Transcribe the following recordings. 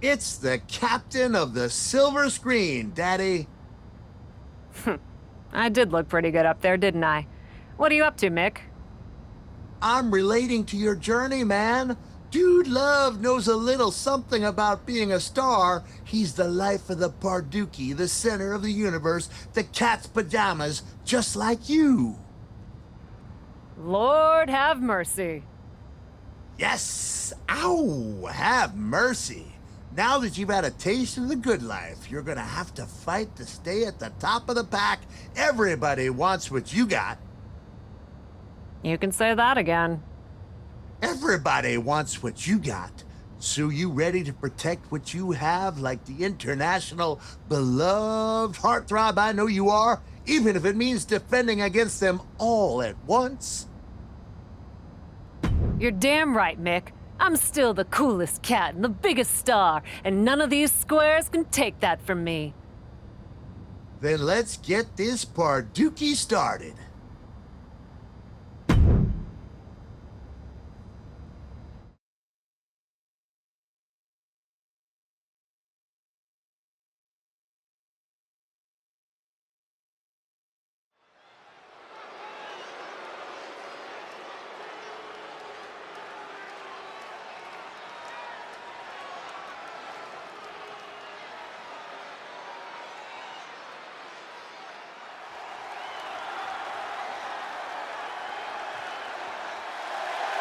It's the captain of the silver screen, Daddy. I did look pretty good up there, didn't I? What are you up to, Mick? I'm relating to your journey, man. Dude Love knows a little something about being a star. He's the life of the Parduki, the center of the universe, the cat's pajamas, just like you. Lord have mercy. Yes! Ow! Have mercy. Now that you've had a taste of the good life, you're gonna have to fight to stay at the top of the pack. Everybody wants what you got. You can say that again. Everybody wants what you got. So you ready to protect what you have like the international beloved heartthrob I know you are? Even if it means defending against them all at once? You're damn right, Mick. I'm still the coolest cat and the biggest star, and none of these squares can take that from me. Then let's get this Parduki started.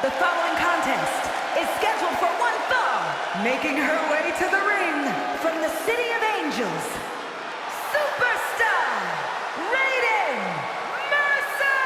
The following contest is scheduled for one fall, making her way to the ring from the City of Angels, Superstar Raiden Mercer!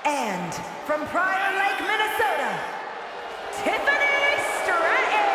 And from Prior Lake, Minnesota, Tiffany Stratton!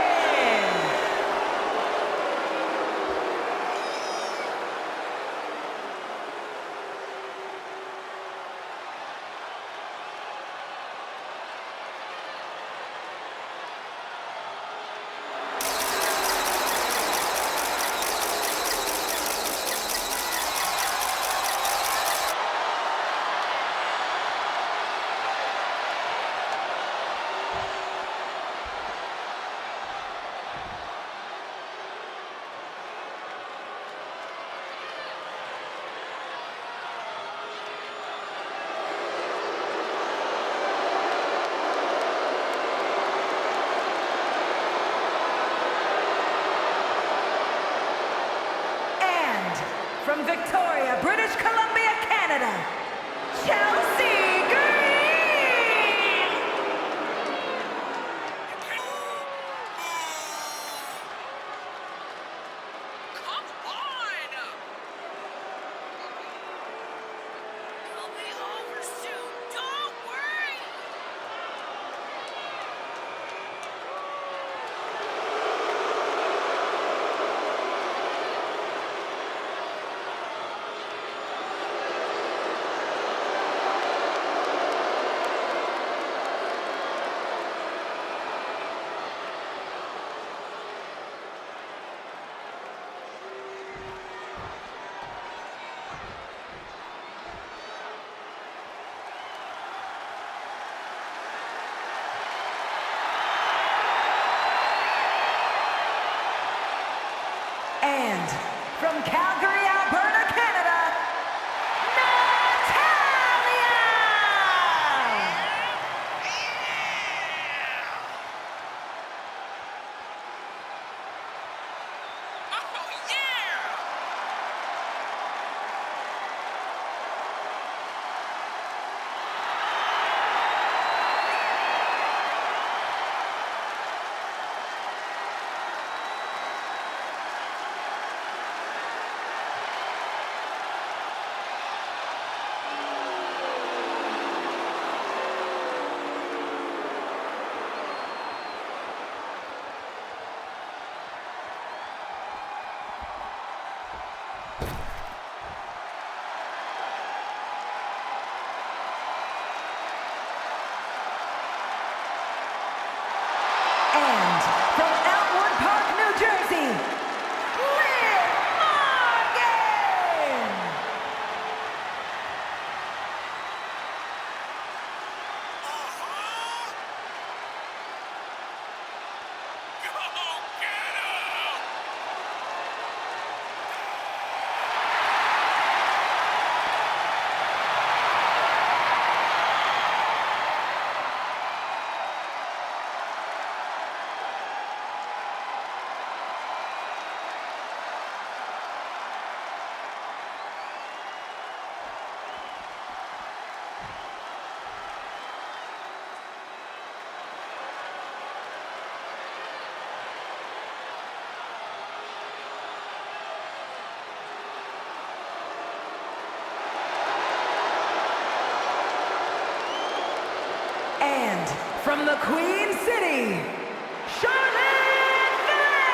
from the Queen City, Charlotte Flair!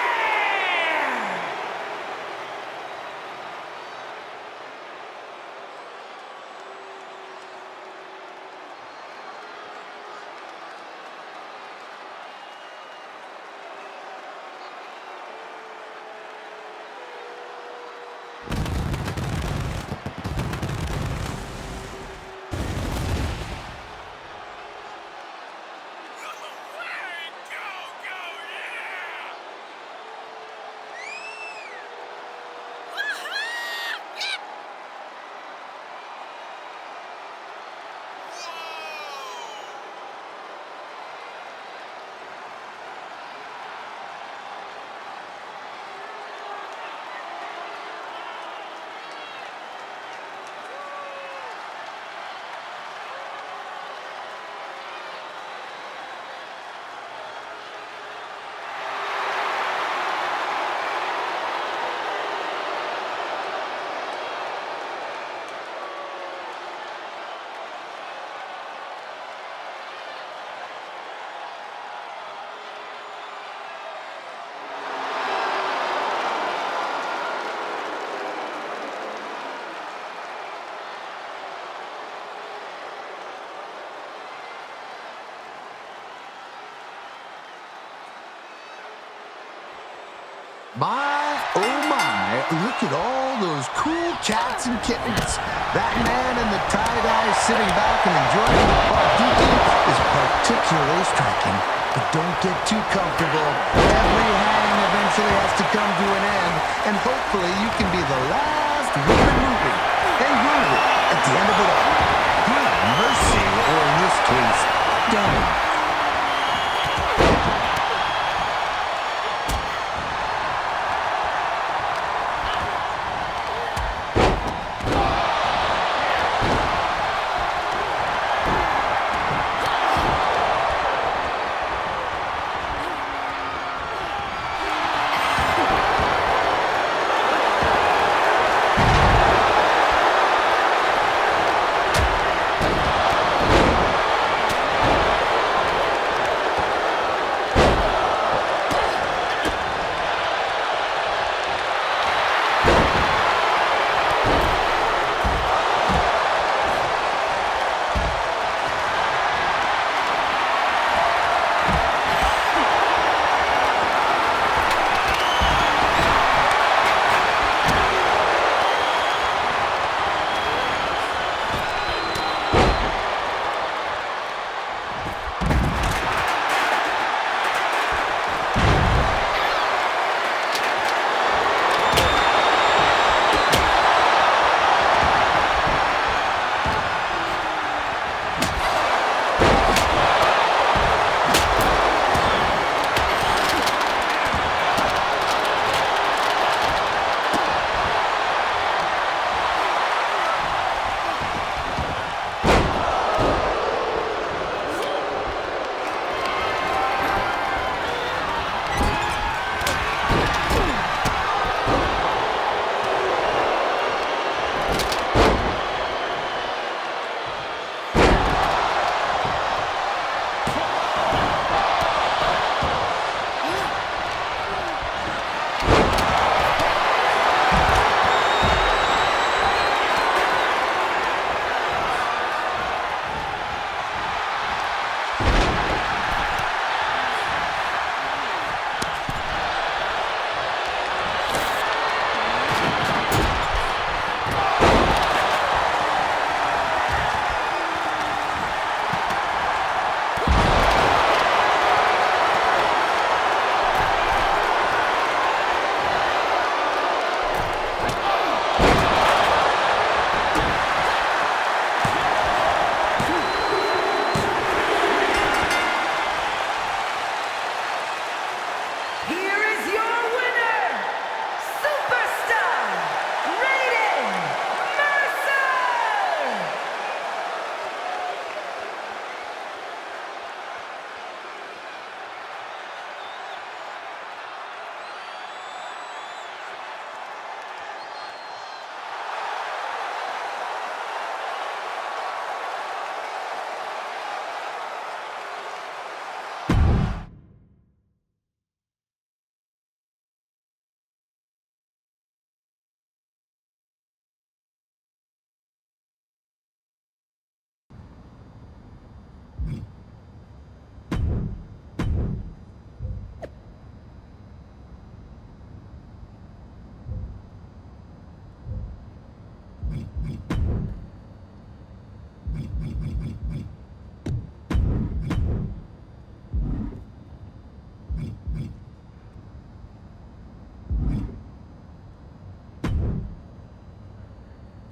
My, oh my, look at all those cool cats and kittens. That man in the tie-dye sitting back and enjoying the parduki is particularly striking. But don't get too comfortable. Every hang eventually has to come to an end, and hopefully you can be the last woman moving and grooving at the end of it all. Good mercy, or in this case, done.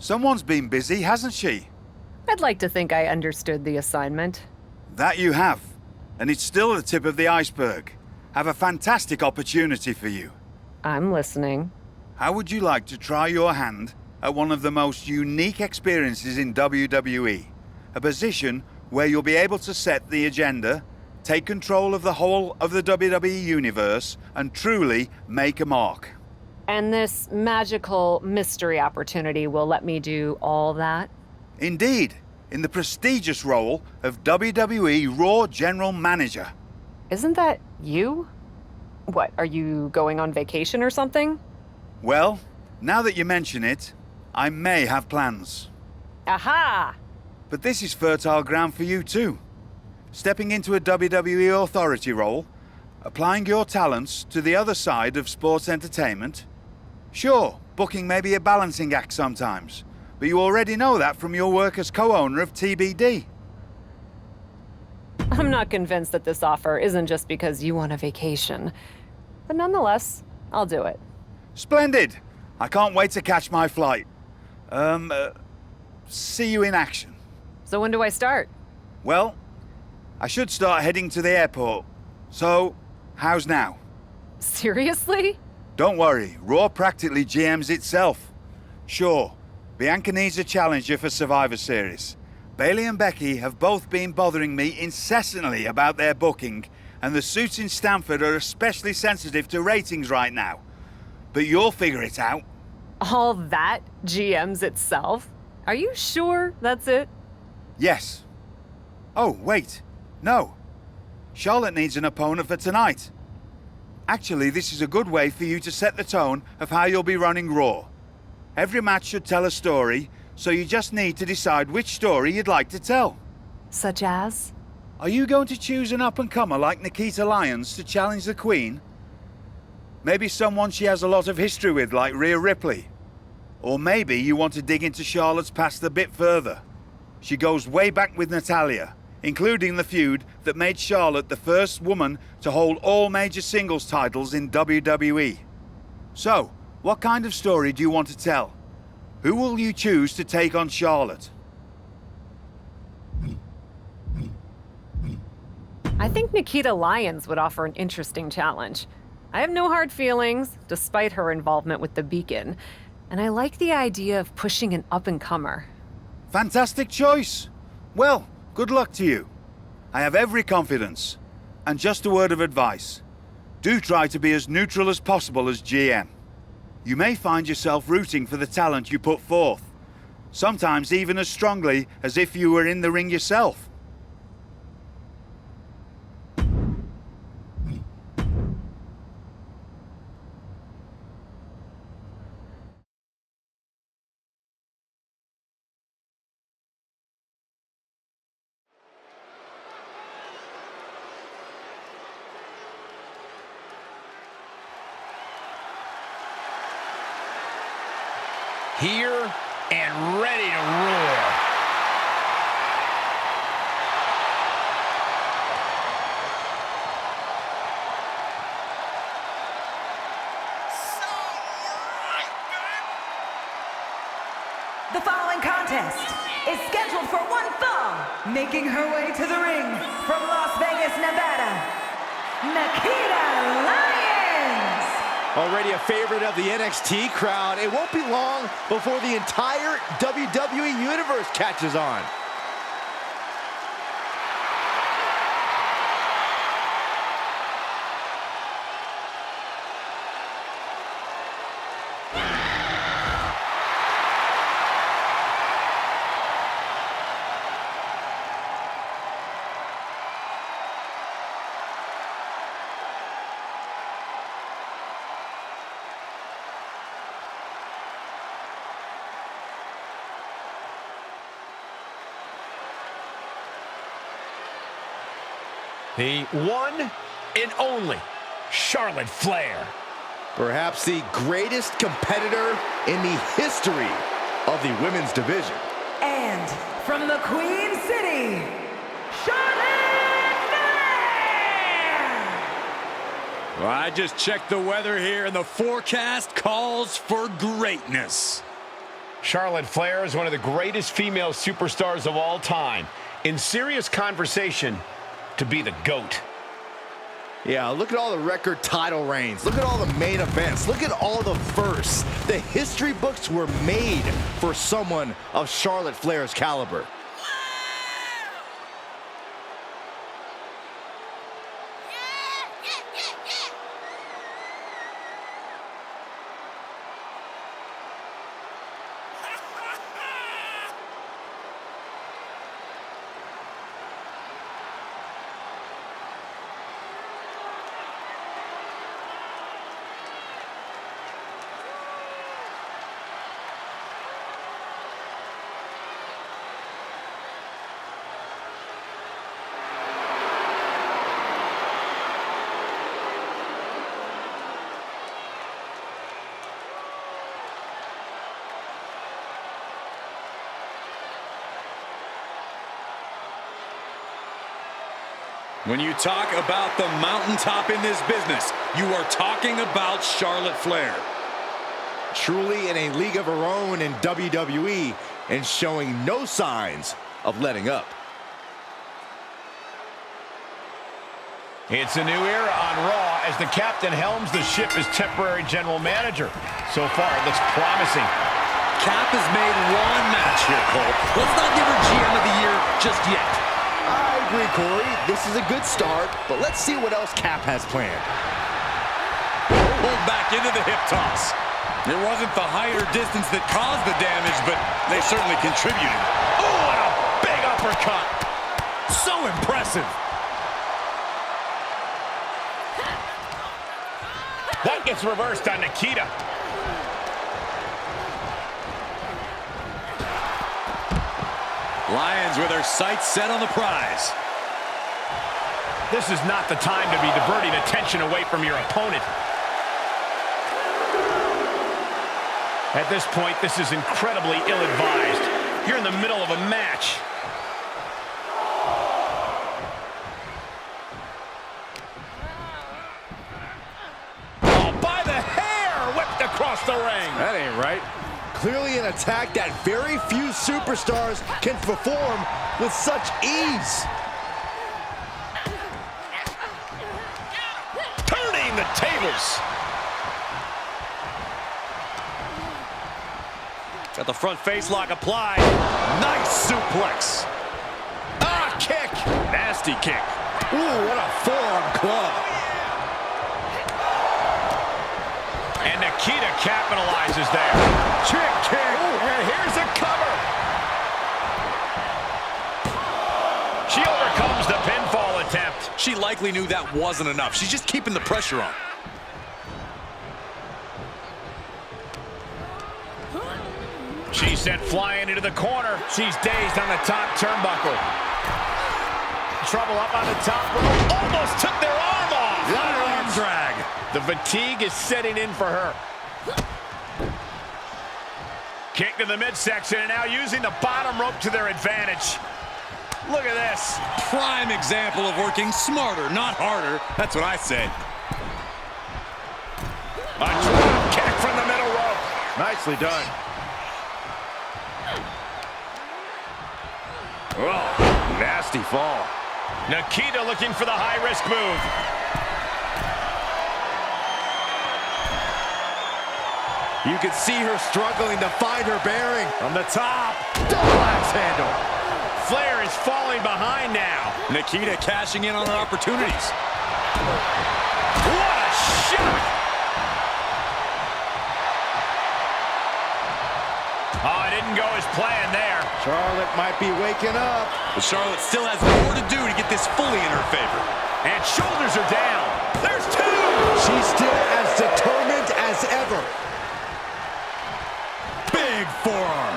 Someone's been busy, hasn't she? I'd like to think I understood the assignment. That you have. And it's still the tip of the iceberg. Have a fantastic opportunity for you. I'm listening. How would you like to try your hand at one of the most unique experiences in WWE? A position where you'll be able to set the agenda, take control of the whole of the WWE universe, and truly make a mark. And this magical mystery opportunity will let me do all that? Indeed, in the prestigious role of WWE Raw General Manager. Isn't that you? What, are you going on vacation or something? Well, now that you mention it, I may have plans. Aha! But this is fertile ground for you too. Stepping into a WWE authority role, applying your talents to the other side of sports entertainment. Sure, booking may be a balancing act sometimes, but you already know that from your work as co-owner of TBD. I'm not convinced that this offer isn't just because you want a vacation. But nonetheless, I'll do it. Splendid! I can't wait to catch my flight. See you in action. So when do I start? Well, I should start heading to the airport. So, how's now? Seriously? Don't worry, Raw practically GMs itself. Sure, Bianca needs a challenger for Survivor Series. Bayley and Becky have both been bothering me incessantly about their booking, and the suits in Stamford are especially sensitive to ratings right now. But you'll figure it out. All that GMs itself? Are you sure that's it? Yes. Oh, wait. No. Charlotte needs an opponent for tonight. Actually, this is a good way for you to set the tone of how you'll be running Raw. Every match should tell a story, so you just need to decide which story you'd like to tell. Such as? Are you going to choose an up-and-comer like Nikkita Lyons to challenge the Queen? Maybe someone she has a lot of history with, like Rhea Ripley. Or maybe you want to dig into Charlotte's past a bit further. She goes way back with Natalya, including the feud that made Charlotte the first woman to hold all major singles titles in WWE. So, what kind of story do you want to tell? Who will you choose to take on Charlotte? I think Nikkita Lyons would offer an interesting challenge. I have no hard feelings, despite her involvement with the Beacon, and I like the idea of pushing an up-and-comer. Fantastic choice! Well, good luck to you. I have every confidence. And just a word of advice. Do try to be as neutral as possible as GM. You may find yourself rooting for the talent you put forth. Sometimes even as strongly as if you were in the ring yourself. Here and ready to roar. The following contest is scheduled for one fall, making her way to the ring from Las Vegas, Nevada, Nikkita Lyons. Already a favorite of the NXT crowd, it won't be long before the entire WWE Universe catches on. The one and only Charlotte Flair. Perhaps the greatest competitor in the history of the women's division. And from the Queen City, Charlotte Flair! Well, I just checked the weather here, and the forecast calls for greatness. Charlotte Flair is one of the greatest female superstars of all time. In serious conversation to be the GOAT. Yeah, look at all the record title reigns. Look at all the main events. Look at all the firsts. The history books were made for someone of Charlotte Flair's caliber. When you talk about the mountaintop in this business, you are talking about Charlotte Flair. Truly in a league of her own in WWE and showing no signs of letting up. It's a new era on Raw as the captain helms the ship as temporary general manager. So far, it looks promising. Cap has made one match here, Cole. Let's not give her GM of the year just yet. I agree, Corey. This is a good start, but let's see what else Cap has planned. Pulled back into the hip toss. It wasn't the height or distance that caused the damage, but they certainly contributed. Oh, and a big uppercut. So impressive. That gets reversed on Nikkita. Lyons with her sights set on the prize. This is not the time to be diverting attention away from your opponent. At this point, this is incredibly ill-advised. You're in the middle of a match. Oh, by the hair, whipped across the ring. That ain't right. Clearly an attack that very few superstars can perform with such ease. Turning the tables. Got the front face lock applied. Nice suplex. Ah, kick. Nasty kick. Ooh, what a forearm club. And Nikkita capitalizes there. Trick kick. Ooh, and here's a cover. She overcomes the pinfall attempt. She likely knew that wasn't enough. She's just keeping the pressure on. She's sent flying into the corner. She's dazed on the top turnbuckle. Trouble up on the top rope. Almost took their arm off. What an arm drag. The fatigue is setting in for her. Kick to the midsection and now using the bottom rope to their advantage. Look at this. Prime example of working smarter, not harder. That's what I said. A drop kick from the middle rope. Nicely done. Oh, nasty fall. Nikkita looking for the high-risk move. You can see her struggling to find her bearing. From the top. Double axe handle. Flair is falling behind now. Nikkita cashing in on her opportunities. What a shot! Oh, it didn't go as planned there. Charlotte might be waking up. But Charlotte still has more to do to get this fully in her favor. And shoulders are down. There's two! She's still as determined as ever. Big forearm.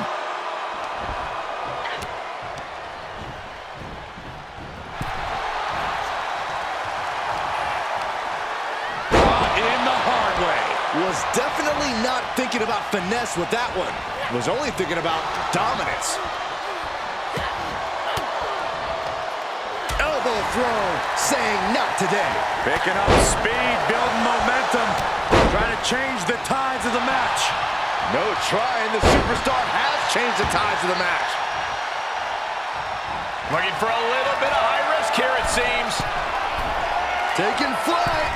In the hard way. Was definitely not thinking about finesse with that one. Was only thinking about dominance. Elbow throw, saying not today. Picking up speed, building momentum. Trying to change the tides of the match. No trying. The superstar has changed the tides of the match. Looking for a little bit of high risk here, it seems. Taking flight.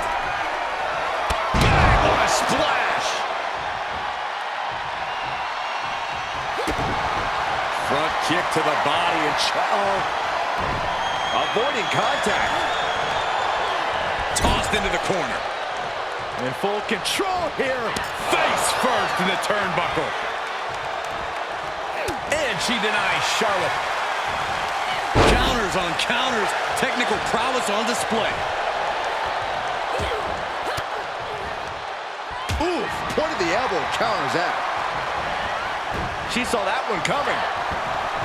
Bang, what a splash. Front kick to the body and Avoiding contact. tossed into the corner. In full control here. Face first in the turnbuckle. And she denies Charlotte. Counters on counters. Technical prowess on display. Ooh, point of the elbow counters that. She saw that one coming.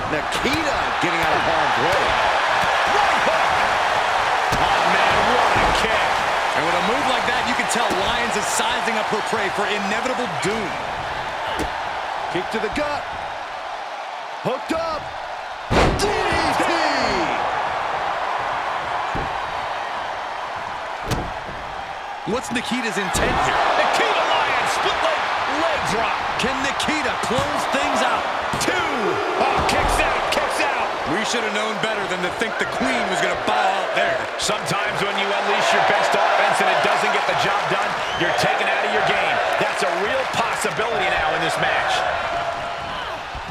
Nikkita getting out of harm's way. Right hook. Oh, man, what a kick. And with a move like that, you can tell Lyons is sizing up her prey for inevitable doom. Kick to the gut. Hooked up. DDT. What's Nikkita's intent here? Nikkita Lyons, split leg drop. Can Nikkita close things out? 2. Oh, kicks out, kicks out. We should have known better than to think the Queen was going to bow out there. Sometimes when you unleash your best offense and it doesn't get the job done, you're taken out of your game. That's a real possibility now in this match.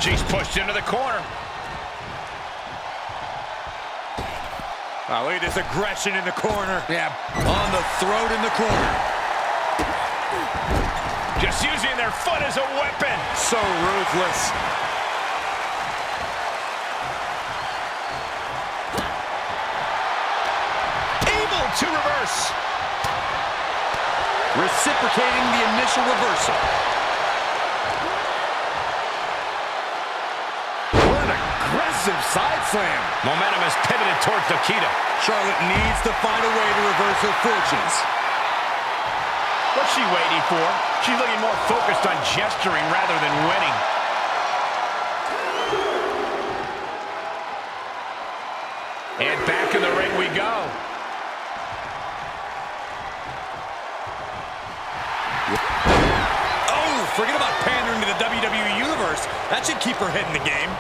She's pushed into the corner. Oh, look at this aggression in the corner. Yeah, on the throat in the corner. Just using their foot as a weapon. So ruthless. Able to reverse. Reciprocating the initial reversal. What an aggressive side slam. Momentum is pivoted towards Nikkita. Charlotte needs to find a way to reverse her fortunes. What's she waiting for? She's looking more focused on gesturing rather than winning. And back in the ring we go. Oh, forget about pandering to the WWE Universe. That should keep her head in the game.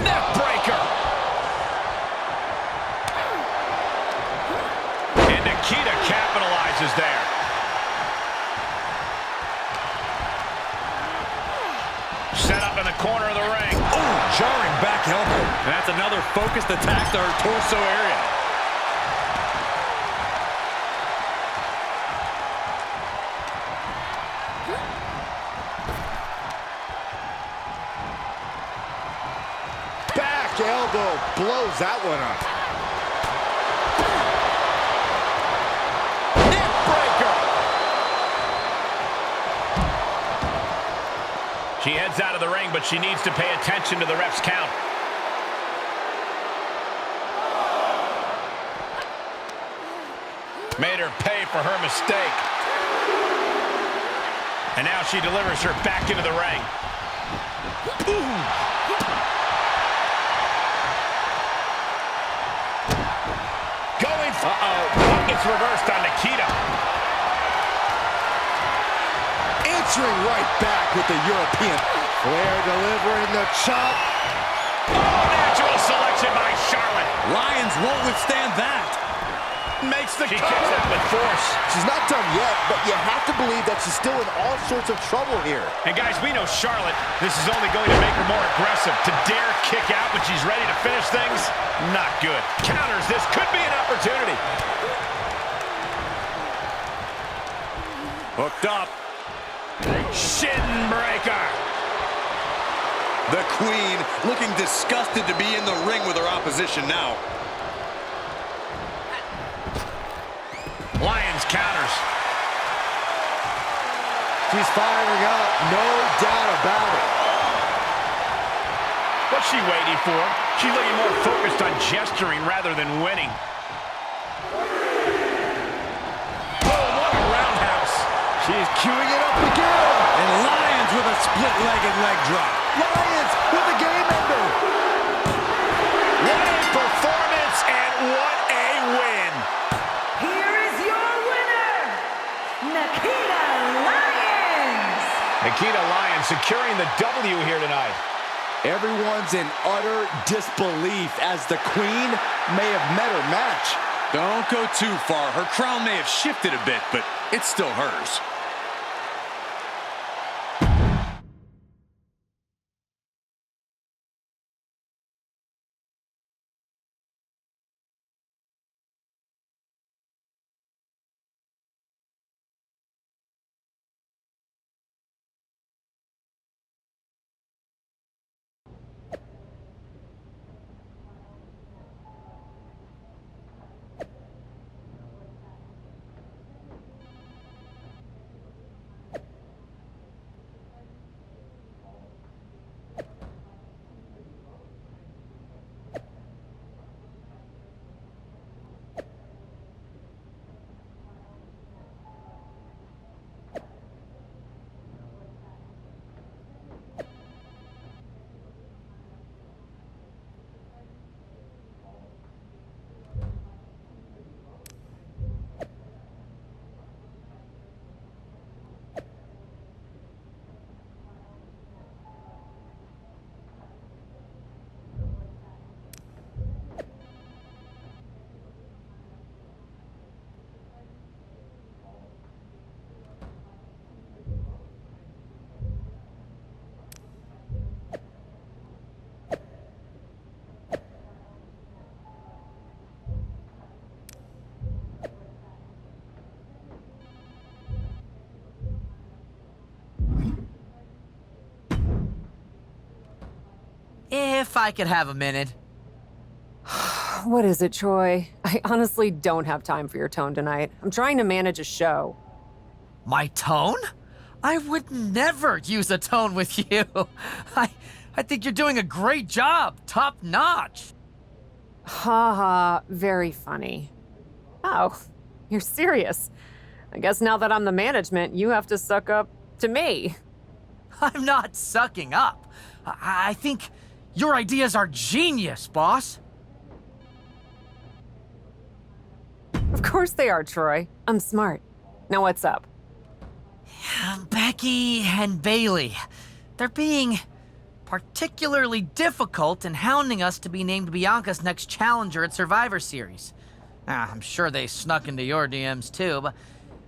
Neck breaker. And Nikkita capitalizes there. Set up in the corner of the ring. Oh, jarring back elbow. And that's another focused attack to her torso area. Back elbow blows that one up. Neck breaker. She heads out of the ring, but she needs to pay attention to the ref's count. Made her pay for her mistake. And now she delivers her back into the ring. Ooh. Going for... It's reversed on Nikkita. Answering right back with the European. Flair delivering the chop. Oh, natural selection by Charlotte. Lyons won't withstand that. Makes the She kicks out with force. She's not done yet, but you have to believe that she's still in all sorts of trouble here. And guys, we know Charlotte, this is only going to make her more aggressive. To dare kick out when she's ready to finish things, not good. Counters, this could be an opportunity. Hooked up. Shin breaker. The Queen looking disgusted to be in the ring with her opposition now. Lyons counters. She's firing up, no doubt about it. What's she waiting for? She's looking more focused on gesturing rather than winning. Oh, what a roundhouse. She's queuing it up again. And Lyons with a split-legged leg drop. Lyons with the game ender. What a performance and what a win. Here is your Nikkita Lyons securing the W here tonight. Everyone's in utter disbelief as the Queen may have met her match. Don't go too far. Her crown may have shifted a bit, but it's still hers. If I could have a minute. What is it, Troy? I honestly don't have time for your tone tonight. I'm trying to manage a show. My tone? I would never use a tone with you. I think you're doing a great job. Top notch. Ha ha, very funny. Oh, you're serious. I guess now that I'm the management, you have to suck up to me. I'm not sucking up. I think your ideas are genius, boss. Of course they are, Troy. I'm smart. Now what's up? Becky and Bayley. They're being particularly difficult in hounding us to be named Bianca's next challenger at Survivor Series. I'm sure they snuck into your DMs too, but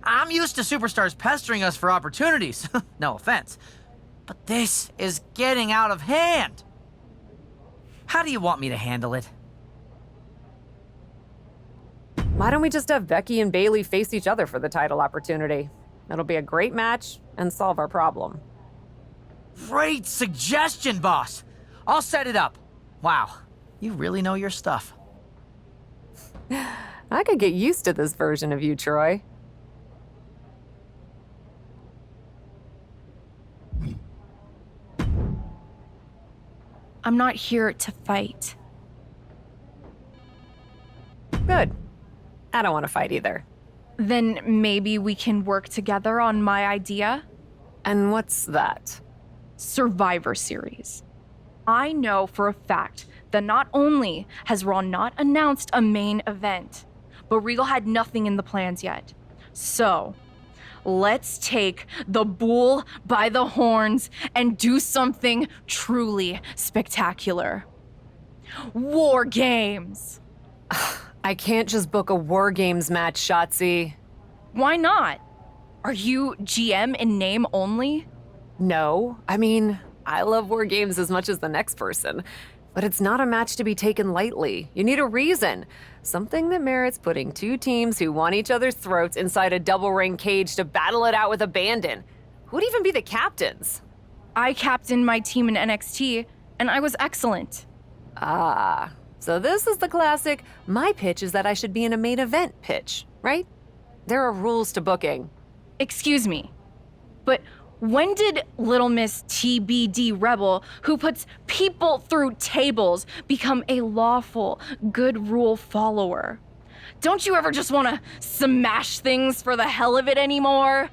I'm used to superstars pestering us for opportunities. No offense. But this is getting out of hand. How do you want me to handle it? Why don't we just have Becky and Bayley face each other for the title opportunity? It'll be a great match and solve our problem. Great suggestion, boss. I'll set it up. Wow, you really know your stuff. I could get used to this version of you, Troy. I'm not here to fight. Good. I don't want to fight either. Then maybe we can work together on my idea? And what's that? Survivor Series. I know for a fact that not only has Raw not announced a main event, but Regal had nothing in the plans yet. So, let's take the bull by the horns and do something truly spectacular. Wargames! I can't just book a Wargames match, Shotzi. Why not? Are you GM in name only? No. I mean, I love Wargames as much as the next person. But it's not a match to be taken lightly. You need a reason. Something that merits putting two teams who want each other's throats inside a double ring cage to battle it out with abandon. Who'd even be the captains? I captained my team in NXT, and I was excellent. Ah, so this is the classic, my pitch is that I should be in a main event pitch, right? There are rules to booking. Excuse me, but when did Little Miss TBD Rebel, who puts people through tables, become a lawful, good rule follower? Don't you ever just want to smash things for the hell of it anymore?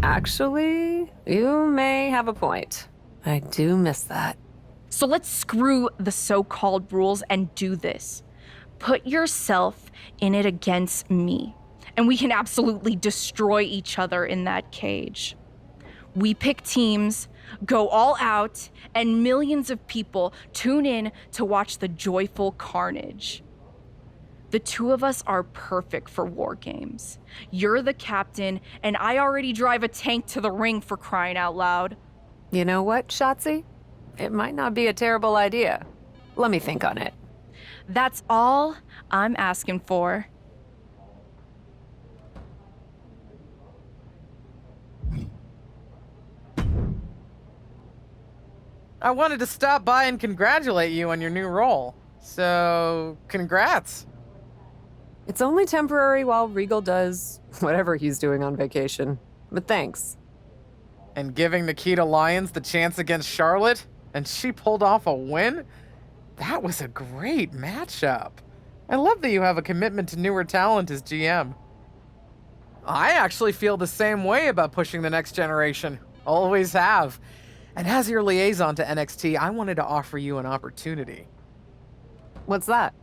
Actually, you may have a point. I do miss that. So let's screw the so-called rules and do this. Put yourself in it against me. and we can absolutely destroy each other in that cage. We pick teams, go all out, and millions of people tune in to watch the joyful carnage. The two of us are perfect for war games. You're the captain, and I already drive a tank to the ring, for crying out loud. You know what, Shotzi? It might not be a terrible idea. Let me think on it. That's all I'm asking for. I wanted to stop by and congratulate you on your new role. So, congrats. It's only temporary while Regal does whatever he's doing on vacation. But thanks. And giving Nikkita Lyons the chance against Charlotte, and she pulled off a win? That was a great matchup. I love that you have a commitment to newer talent as GM. I actually feel the same way about pushing the next generation. Always have. And as your liaison to NXT, I wanted to offer you an opportunity. What's that?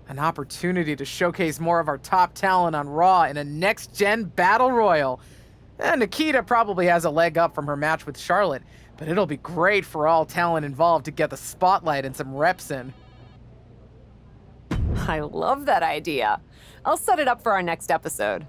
An opportunity to showcase more of our top talent on Raw in a next-gen battle royal. Nikkita probably has a leg up from her match with Charlotte, but it'll be great for all talent involved to get the spotlight and some reps in. I love that idea. I'll set it up for our next episode.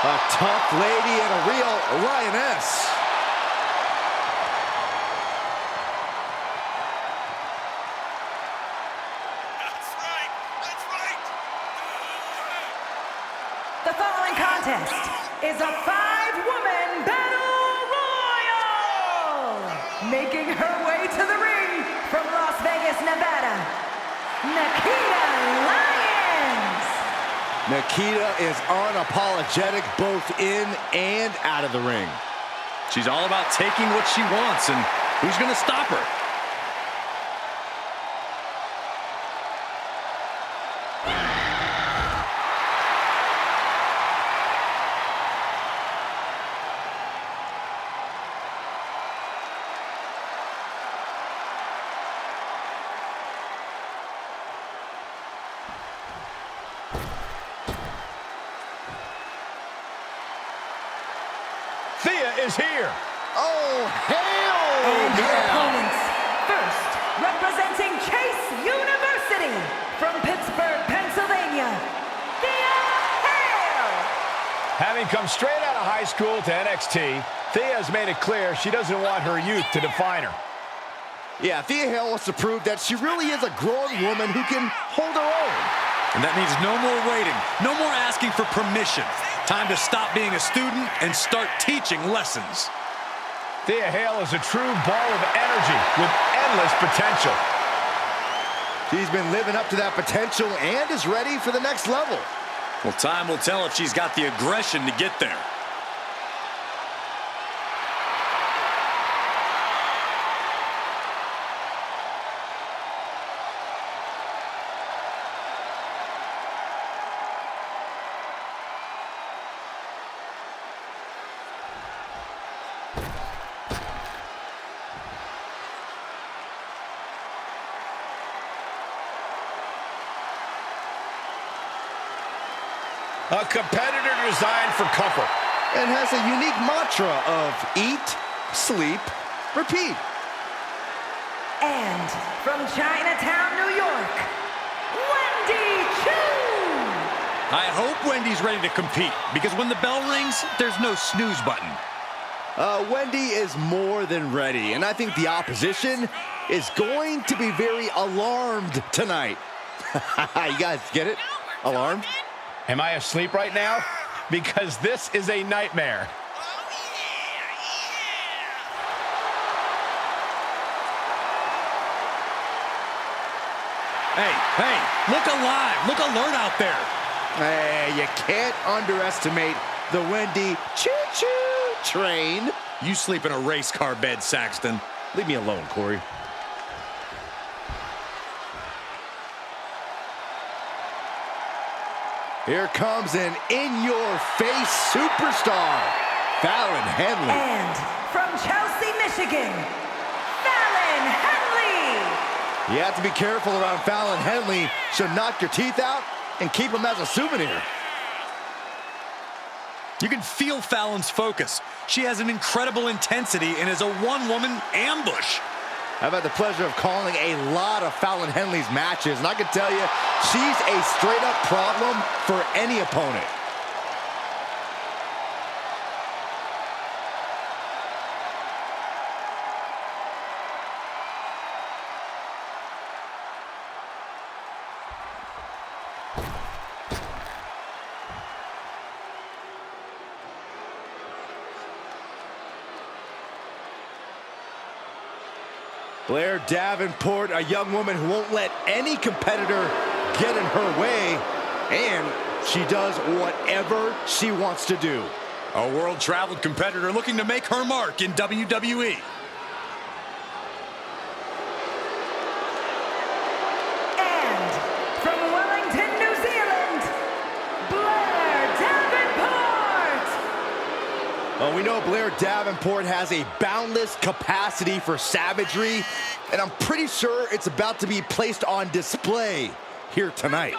A tough lady and a real lioness. That's right. The following contest is a 5-woman battle royal. Making her way to the ring from Las Vegas, Nevada, Nikkita Lyons. Nikkita is unapologetic both in and out of the ring. She's all about taking what she wants, and who's going to stop her? Thea is here. Oh, hell And her yeah! opponents, first, representing Chase University from Pittsburgh, Pennsylvania, Thea Hale. Having come straight out of high school to NXT, Thea has made it clear she doesn't want her youth to define her. Yeah, Thea Hale wants to prove that she really is a grown woman who can hold her own. And that means no more waiting, no more asking for permission. Time to stop being a student and start teaching lessons. Thea Hale is a true ball of energy with endless potential. She's been living up to that potential and is ready for the next level. Well, time will tell if she's got the aggression to get there. A competitor designed for comfort. And has a unique mantra of eat, sleep, repeat. And from Chinatown, New York, Wendy Choo. I hope Wendy's ready to compete, because when the bell rings, there's no snooze button. Wendy is more than ready, and I think the opposition is going to be very alarmed tonight. You guys get it? Alarmed? Am I asleep right now? Because this is a nightmare. Hey, look alive. Look alert out there. Hey, you can't underestimate the Wendy choo-choo train. You sleep in a race car bed, Saxton. Leave me alone, Corey. Here comes an in-your-face superstar, Fallon Henley. And from Chelsea, Michigan, Fallon Henley. You have to be careful around Fallon Henley. She'll knock your teeth out and keep them as a souvenir. You can feel Fallon's focus. She has an incredible intensity and is a one-woman ambush. I've had the pleasure of calling a lot of Fallon Henley's matches, and I can tell you, she's a straight-up problem for any opponent. Blair Davenport, a young woman who won't let any competitor get in her way, and she does whatever she wants to do. A world-traveled competitor looking to make her mark in WWE. And from Wellington, New Zealand, Blair Davenport. Well, we know Blair Davenport has a boundless capacity for savagery, and I'm pretty sure it's about to be placed on display here tonight.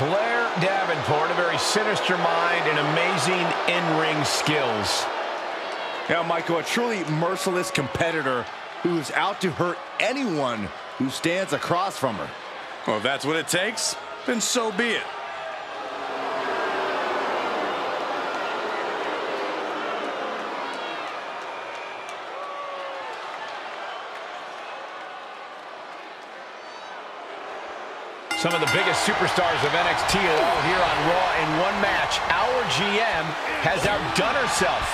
Blair Davenport, a very sinister mind and amazing in-ring skills. Yeah, Michael, a truly merciless competitor who's out to hurt anyone who stands across from her. Well, if that's what it takes, then so be it. Some of the biggest superstars of NXT are all here on Raw in one match. Our GM has outdone herself.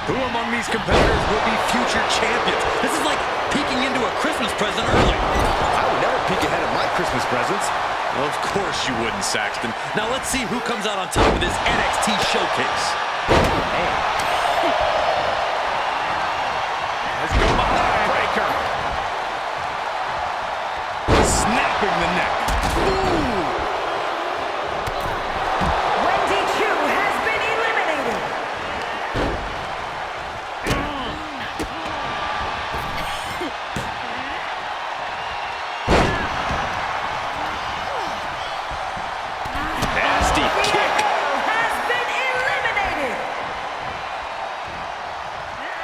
Who among these competitors will be future champions? This is like peeking into a Christmas present early. I would never peek ahead of my Christmas presents. Well, of course you wouldn't, Saxton. Now let's see who comes out on top of this NXT showcase. Let's go behind. Breaker. Snapping the neck. Wendy Choo has been eliminated. Nasty kick. Has been eliminated.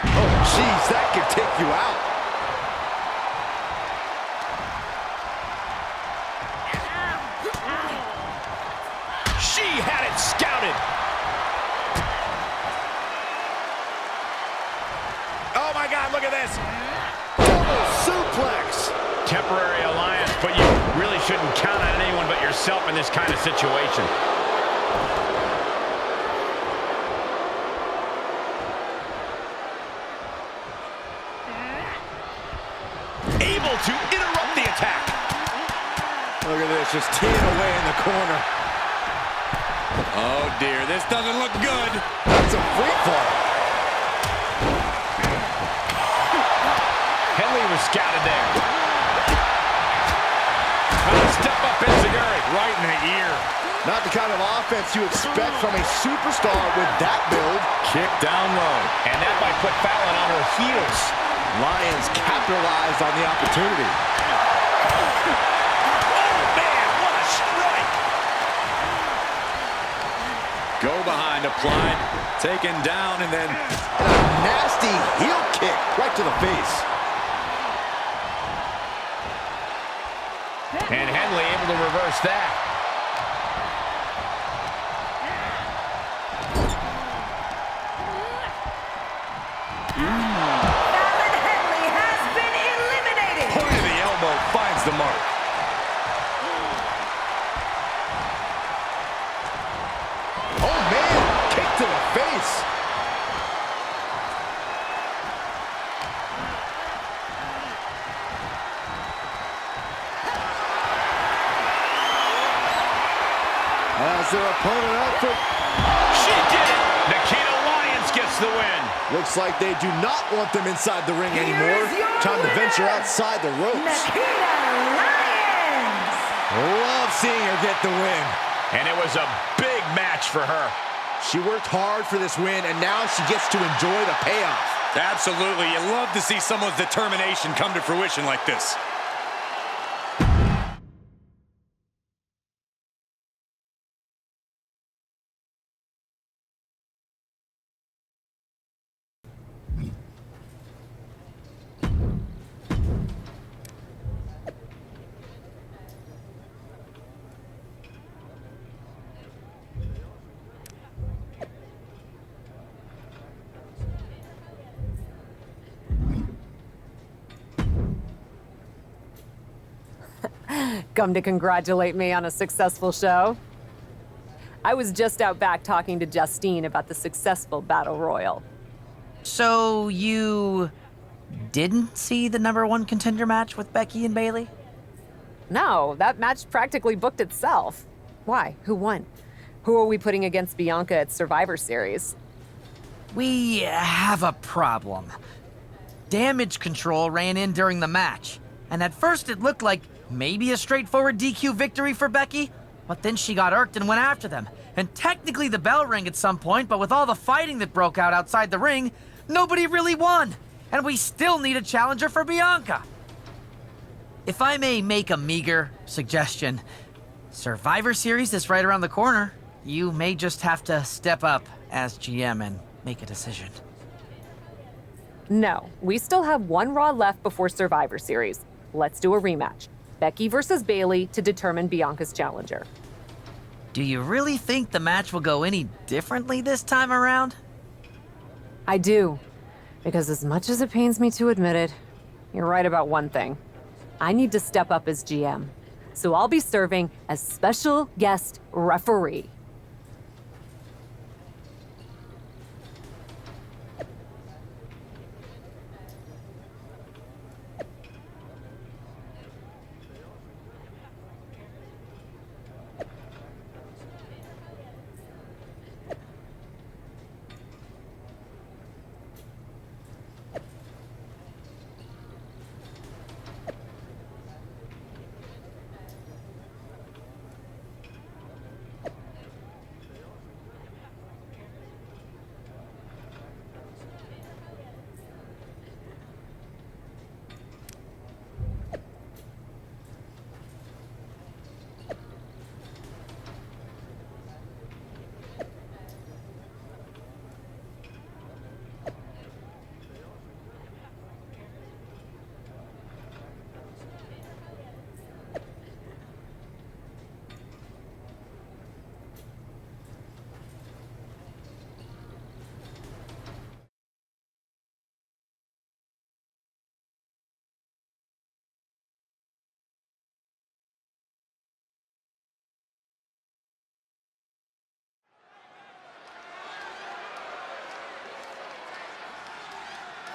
Oh, jeez, that could take you out. She had it scouted. Oh my God, look at this. Double suplex. Temporary alliance, but you really shouldn't count on anyone but yourself in this kind of situation. Able to interrupt the attack. Look at this, just teeing away in the corner. Oh dear, this doesn't look good. That's a free fall. Henley was scouted there. Trying to step up Enziguri. Right in the ear. Not the kind of offense you expect from a superstar with that build. Kick down low. And that might put Fallon on her heels. Lyons capitalized on the opportunity. Oh, man, what a strike. Go behind, applied, taken down, and then A nasty heel kick right to the face. And Henley able to reverse that. ties their opponent up for... She did it! Nikkita Lyons gets the win. Looks like they do not want them inside the ring anymore. Time to venture outside the ropes. Nikkita Lyons! Love seeing her get the win. And it was a big match for her. She worked hard for this win, and now she gets to enjoy the payoff. Absolutely. You love to see someone's determination come to fruition like this. Come to congratulate me on a successful show? I was just out back talking to Justine about the successful Battle Royal. So you didn't see the #1 contender match with Becky and Bayley? No, that match practically booked itself. Why? Who won? Who are we putting against Bianca at Survivor Series? We have a problem. Damage control ran in during the match, and at first it looked like maybe a straightforward DQ victory for Becky, but then she got irked and went after them. And technically the bell rang at some point, but with all the fighting that broke out outside the ring, nobody really won. And we still need a challenger for Bianca. If I may make a meager suggestion, Survivor Series is right around the corner. You may just have to step up as GM and make a decision. No, we still have one Raw left before Survivor Series. Let's do a rematch. Becky versus Bayley to determine Bianca's challenger. Do you really think the match will go any differently this time around? I do. Because as much as it pains me to admit it, you're right about one thing. I need to step up as GM. So I'll be serving as special guest referee.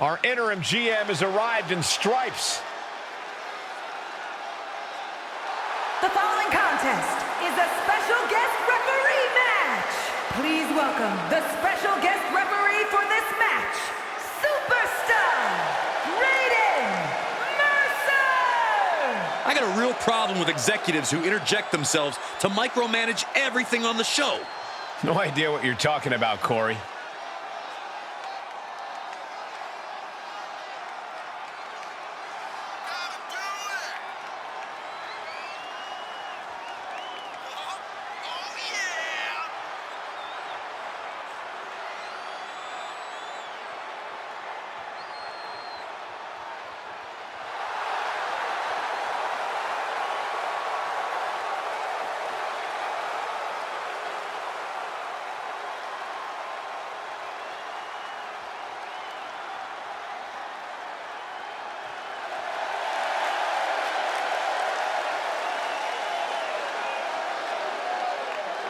Our interim GM has arrived in stripes. The following contest is a special guest referee match. Please welcome the special guest referee for this match, Superstar Raiden Mercer! I got a real problem with executives who interject themselves to micromanage everything on the show. No idea what you're talking about, Corey.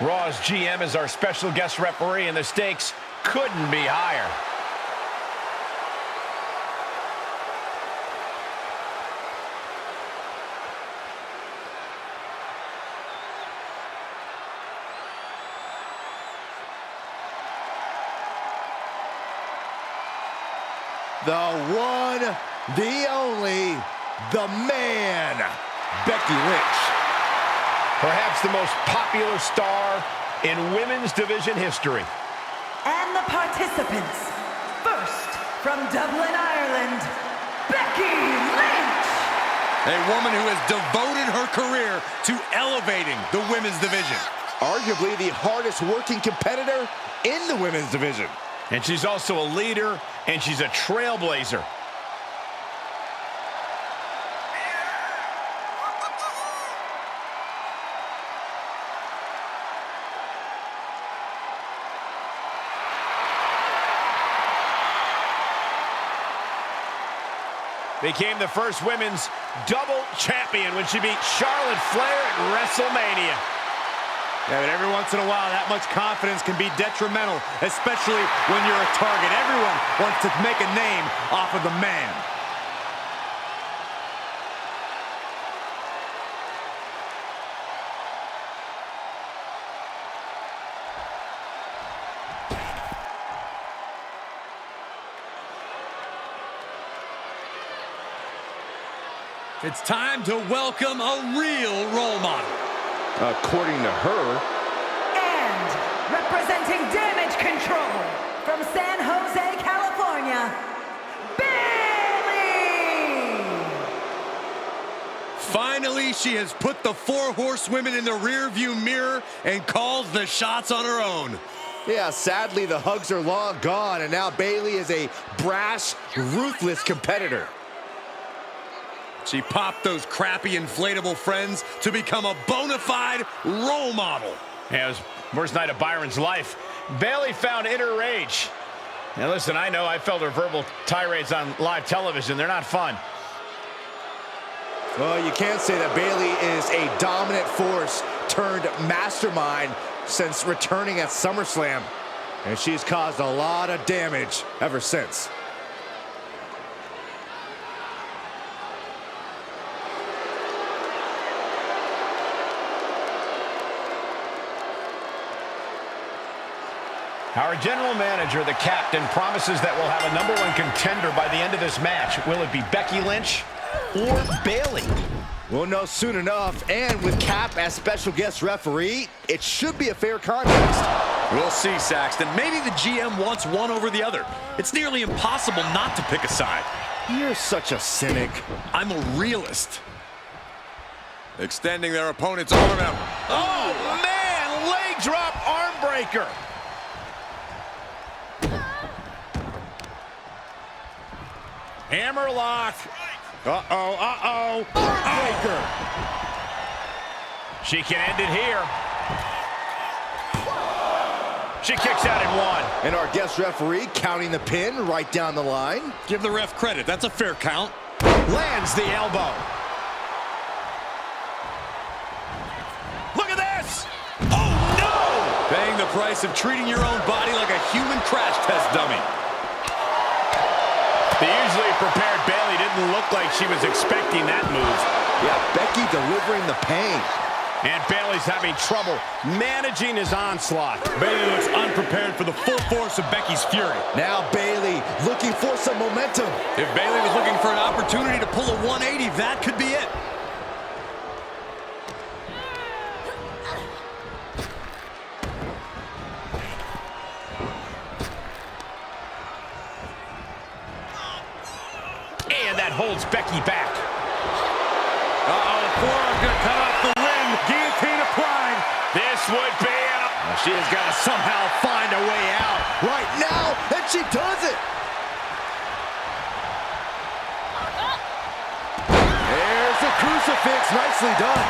Raw's GM is our special guest referee, and the stakes couldn't be higher. the one, the only, the man, Becky Lynch. Perhaps the most popular star in women's division history. And the participants. First, from Dublin, Ireland, Becky Lynch. A woman who has devoted her career to elevating the women's division. Arguably the hardest working competitor in the women's division. And she's also a leader, and she's a trailblazer. Became the first women's double champion when she beat Charlotte Flair at WrestleMania. Yeah, but every once in a while, that much confidence can be detrimental, especially when you're a target. Everyone wants to make a name off of the man. It's time to welcome a real role model. According to her. And representing Damage Control from San Jose, California, Bayley! Finally, she has put the 4 horsewomen in the rearview mirror and calls the shots on her own. Yeah, sadly, the hugs are long gone, and now Bayley is a brash, ruthless competitor. She popped those crappy inflatable friends to become a bona fide role model. Yeah, it was the worst night of Byron's life. Bayley found inner rage. Now listen, I know I felt her verbal tirades on live television. They're not fun. Well, you can't say that Bayley is a dominant force turned mastermind since returning at SummerSlam. And she's caused a lot of damage ever since. Our general manager, the captain, promises that we'll have a #1 contender by the end of this match. Will it be Becky Lynch or Bayley? We'll know soon enough, and with Cap as special guest referee, it should be a fair contest. We'll see, Saxton. Maybe the GM wants one over the other. It's nearly impossible not to pick a side. You're such a cynic. I'm a realist. Extending their opponent's arm out. Oh, man! Leg drop arm breaker. Hammerlock. Uh-oh. Breaker. She can end it here. She kicks out in 1. And our guest referee counting the pin right down the line. Give the ref credit. That's a fair count. Lands the elbow. Look at this! Oh, no! Paying the price of treating your own body like a human crash test dummy. The usually prepared Bayley didn't look like she was expecting that move. Yeah, Becky delivering the pain. And Bayley's having trouble managing his onslaught. Bayley looks unprepared for the full force of Becky's fury. Now Bayley looking for some momentum. If Bayley was looking for an opportunity to pull a 180, that could be it. And that holds Becky back. Uh-oh, forearm's gonna cut off the win. Guillotine applied. This would be She has got to somehow find a way out right now, and she does it. There's the crucifix, nicely done.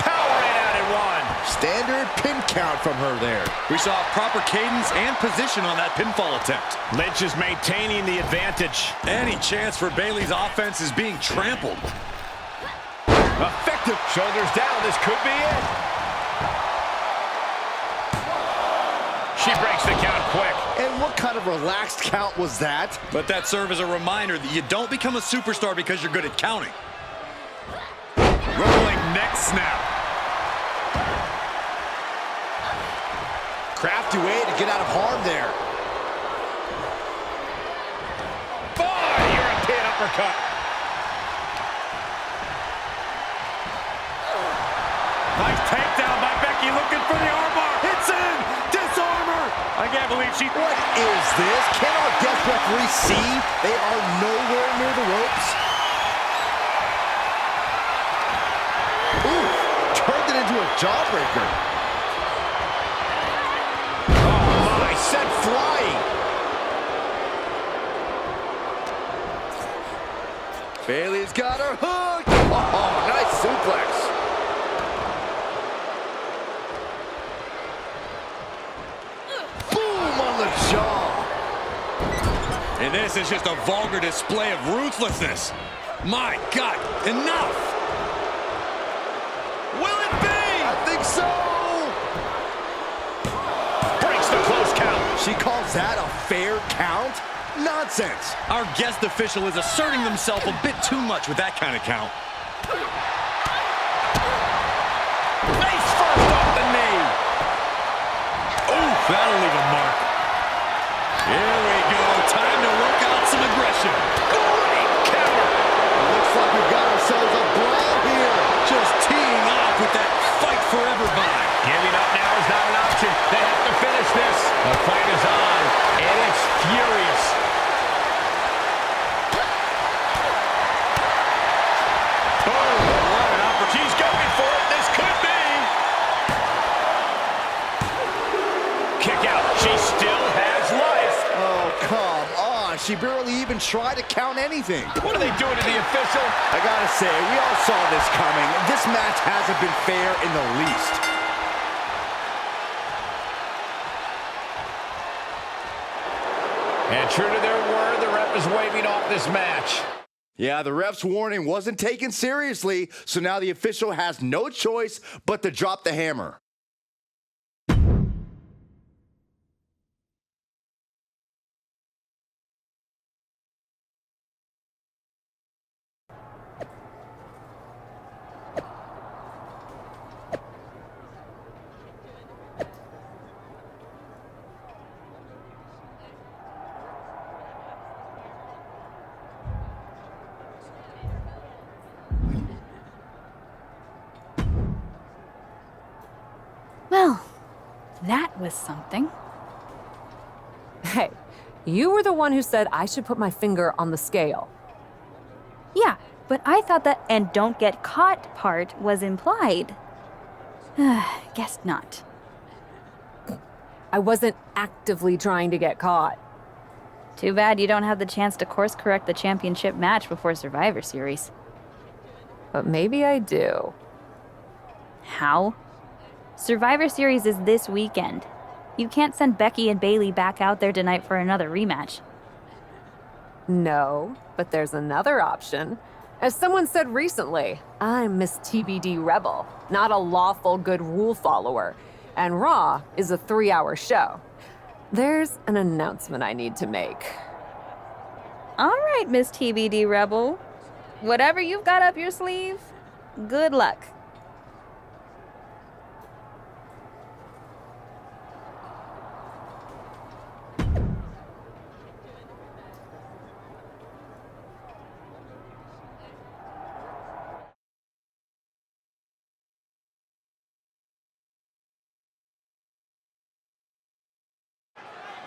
powering out in 1. Standard pin count from her there. We saw proper cadence and position on that pinfall attempt. Lynch is maintaining the advantage. Any chance for Bayley's offense is being trampled. Effective. Shoulders down. This could be it. She breaks the count quick. And what kind of relaxed count was that? Let that serve as a reminder that you don't become a superstar because you're good at counting. Rolling neck snap. Crafty way to get out of harm there. uppercut. Nice takedown by Becky, looking for the armbar. Hits in, disarm her. I can't believe she... What is this? Can our guest referee see they are nowhere near the ropes? Ooh, turned it into a jawbreaker. Oh my, sent flying. Bayley's got her hooked. Oh, nice suplex. Boom on the jaw. And this is just a vulgar display of ruthlessness. My God, enough. Will it be? I think so. Breaks the close count. She calls that a fair count? Nonsense. Our guest official is asserting himself a bit too much with that kind of count. Face first off the knee. Ooh, that'll leave a mark. Here we go. Time to work out some aggression. Great counter. Looks like we've got ourselves a brawl here. Just teeing off with that fight forever vibe. Giving up now is not an option. They have to finish this. The fight is on, and it's furious. Oh, what an opportunity. She's going for it. This could be. Kick out. She still has life. Oh, come on. She barely even tried to count anything. What are they doing to the official? I gotta say, we all saw this coming. This match hasn't been fair in the least. And true to their word, the ref is waving off this match. Yeah, the ref's warning wasn't taken seriously, so now the official has no choice but to drop the hammer. Well, that was something. Hey, you were the one who said I should put my finger on the scale. Yeah, but I thought that "and don't get caught" part was implied. Guess not. I wasn't actively trying to get caught. Too bad you don't have the chance to course correct the championship match before Survivor Series. But maybe I do. How? Survivor Series is this weekend. You can't send Becky and Bayley back out there tonight for another rematch. No, but there's another option. As someone said recently, I'm Miss TBD Rebel, not a lawful good rule follower. And Raw is a 3-hour show. There's an announcement I need to make. All right, Miss TBD Rebel. Whatever you've got up your sleeve, good luck.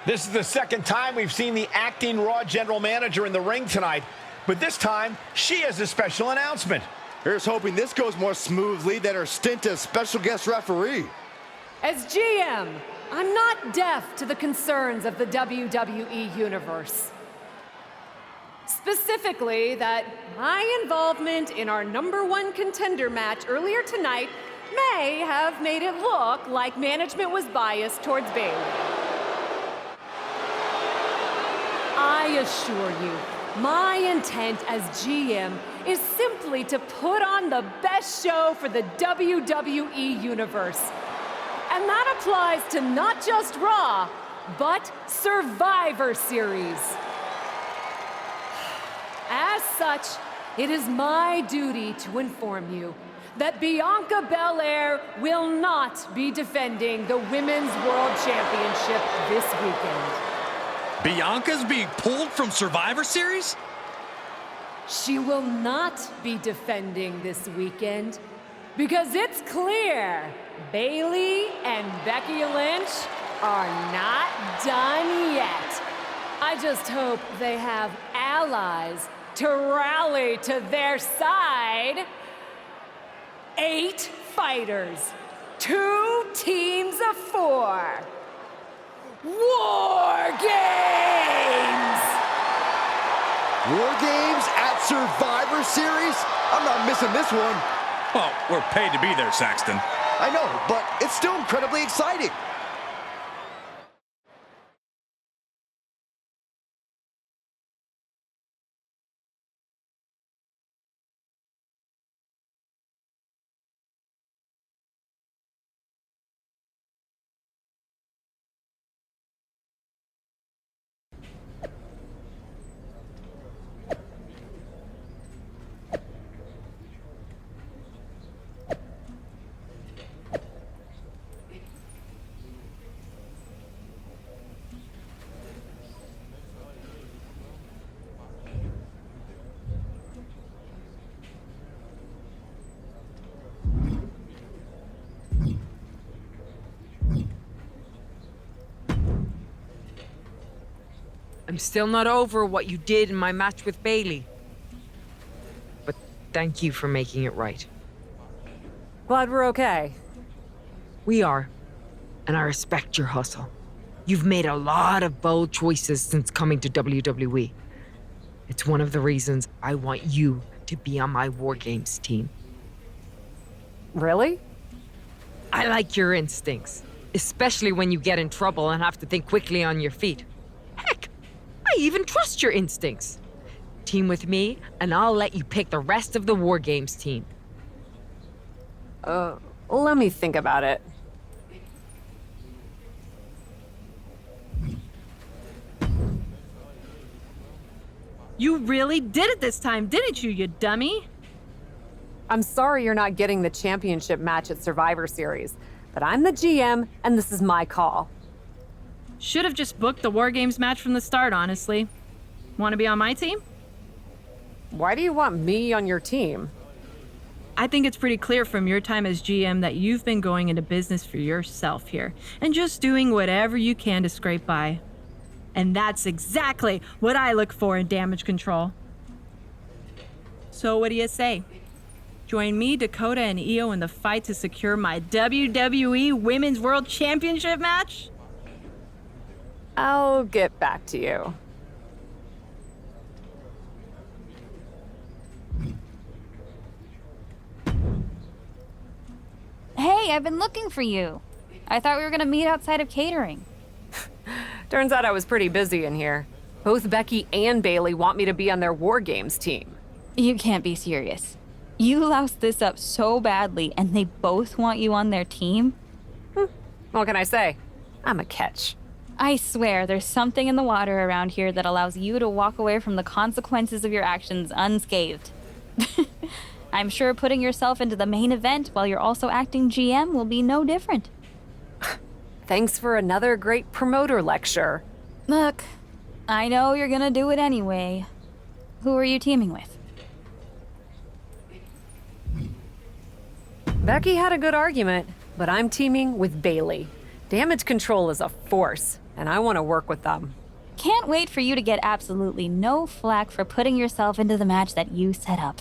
This is the second time we've seen the acting Raw general manager in the ring tonight, but this time she has a special announcement. Here's hoping this goes more smoothly than her stint as special guest referee. As GM, I'm not deaf to the concerns of the WWE Universe. Specifically, that my involvement in our #1 contender match earlier tonight may have made it look like management was biased towards Bayley. I assure you, my intent as GM is simply to put on the best show for the WWE Universe. And that applies to not just Raw, but Survivor Series. As such, it is my duty to inform you that Bianca Belair will not be defending the Women's World Championship this weekend. Bianca's being pulled from Survivor Series? She will not be defending this weekend because it's clear Bayley and Becky Lynch are not done yet. I just hope they have allies to rally to their side. 8 fighters, 2 teams of 4. War Games! War Games at Survivor Series? I'm not missing this one. Well, we're paid to be there, Saxton. I know, but it's still incredibly exciting. I'm still not over what you did in my match with Bayley. But thank you for making it right. Glad we're okay. We are. And I respect your hustle. You've made a lot of bold choices since coming to WWE. It's one of the reasons I want you to be on my War Games team. Really? I like your instincts, especially when you get in trouble and have to think quickly on your feet. Heck, I even trust your instincts. Team with me, and I'll let you pick the rest of the War Games team. Let me think about it. You really did it this time, didn't you, you dummy? I'm sorry you're not getting the championship match at Survivor Series, but I'm the GM, and this is my call. Should have just booked the War Games match from the start, honestly. Want to be on my team? Why do you want me on your team? I think it's pretty clear from your time as GM that you've been going into business for yourself here, and just doing whatever you can to scrape by. And that's exactly what I look for in damage control. So what do you say? Join me, Dakota, and Io in the fight to secure my WWE Women's World Championship match? I'll get back to you. Hey, I've been looking for you. I thought we were gonna meet outside of catering. Turns out I was pretty busy in here. Both Becky and Bayley want me to be on their War Games team. You can't be serious. You loused this up so badly, and they both want you on their team? What can I say? I'm a catch. I swear, there's something in the water around here that allows you to walk away from the consequences of your actions unscathed. I'm sure putting yourself into the main event while you're also acting GM will be no different. Thanks for another great promoter lecture. Look, I know you're gonna do it anyway. Who are you teaming with? Becky had a good argument, but I'm teaming with Bayley. Damage control is a force, and I want to work with them. Can't wait for you to get absolutely no flack for putting yourself into the match that you set up.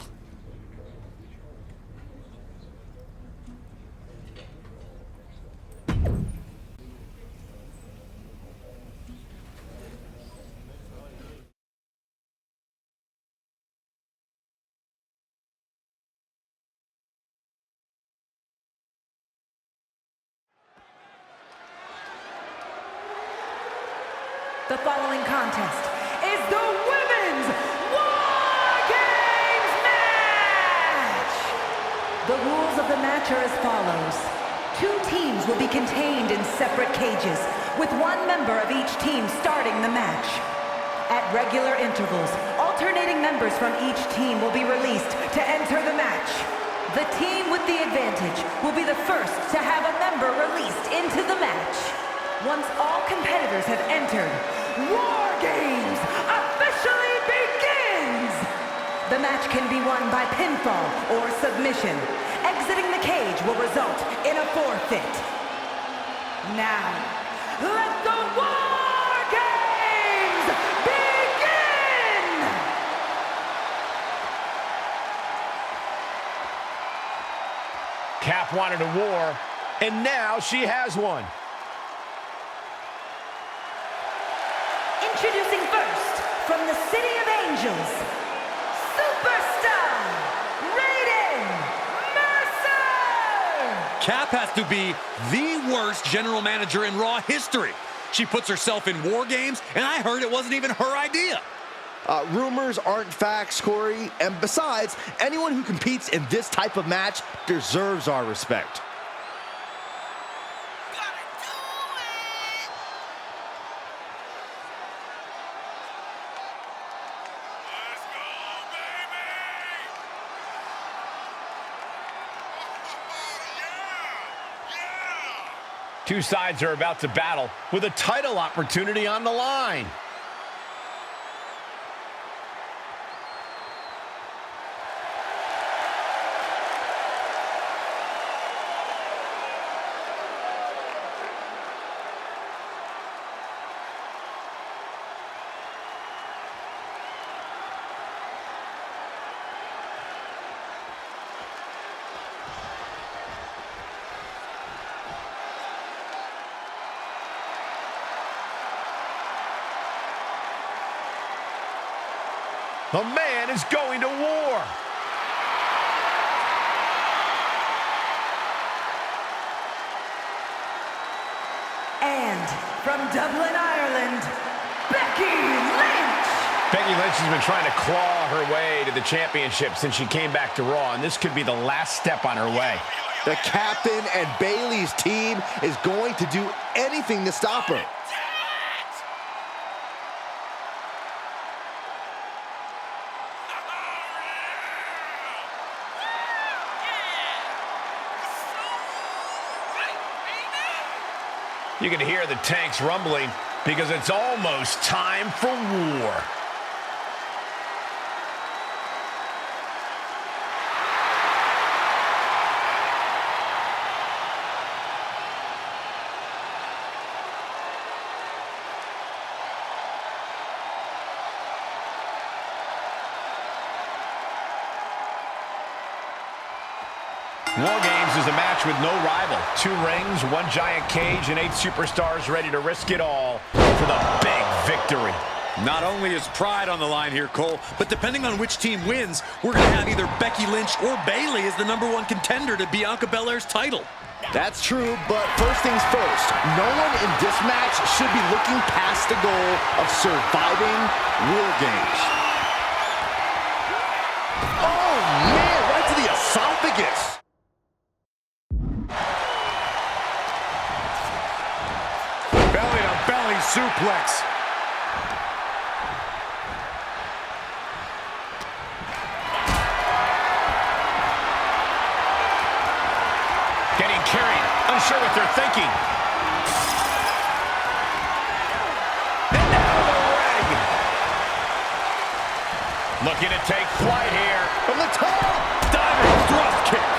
The following contest is the Women's War Games match! The rules of the match are as follows. 2 teams will be contained in separate cages, with 1 member of each team starting the match. At regular intervals, alternating members from each team will be released to enter the match. The team with the advantage will be the first to have a member released into the match. Once all competitors have entered, War Games officially begins! The match can be won by pinfall or submission. Exiting the cage will result in a forfeit. Now, let the Wargames begin! Cap wanted a war, and now she has one. Introducing first, from the City of Angels, Superstar Raiden Mercer! Cap has to be the worst general manager in Raw history. She puts herself in War Games, and I heard it wasn't even her idea. Rumors aren't facts, Corey. And besides, anyone who competes in this type of match deserves our respect. Two sides are about to battle with a title opportunity on the line. The man is going to war. And from Dublin, Ireland, Becky Lynch! Becky Lynch has been trying to claw her way to the championship since she came back to Raw, and this could be the last step on her way. The captain and Bayley's team is going to do anything to stop her. You can hear the tanks rumbling because it's almost time for war. Wargames is a match with no rival. 2 rings, 1 giant cage, and 8 superstars ready to risk it all for the big victory. Not only is pride on the line here, Cole, but depending on which team wins, we're going to have either Becky Lynch or Bayley as the #1 contender to Bianca Belair's title. That's true, but first things first, no one in this match should be looking past the goal of surviving Wargames. Oh, man, right to the esophagus. Belly-to-belly suplex. Getting carried, unsure what they're thinking. And now the ring. Looking to take flight here. From the top. Diving thrust kick.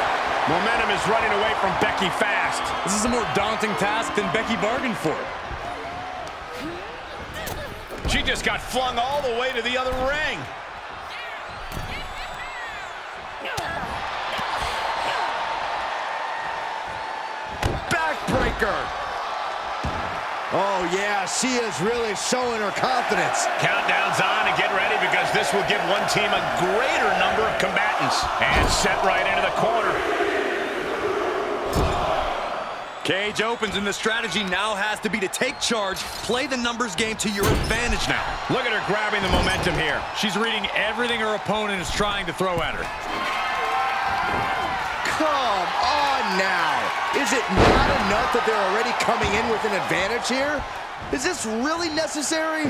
Momentum is running away from Becky fast. This is a more daunting task than Becky bargained for. She just got flung all the way to the other ring. Backbreaker. Oh, yeah, she is really showing her confidence. Countdown's on and get ready because this will give one team a greater number of combatants. And set right into the corner. Cage opens, and the strategy now has to be to take charge, play the numbers game to your advantage now. Look at her grabbing the momentum here. She's reading everything her opponent is trying to throw at her. Come on now. Is it not enough that they're already coming in with an advantage here? Is this really necessary?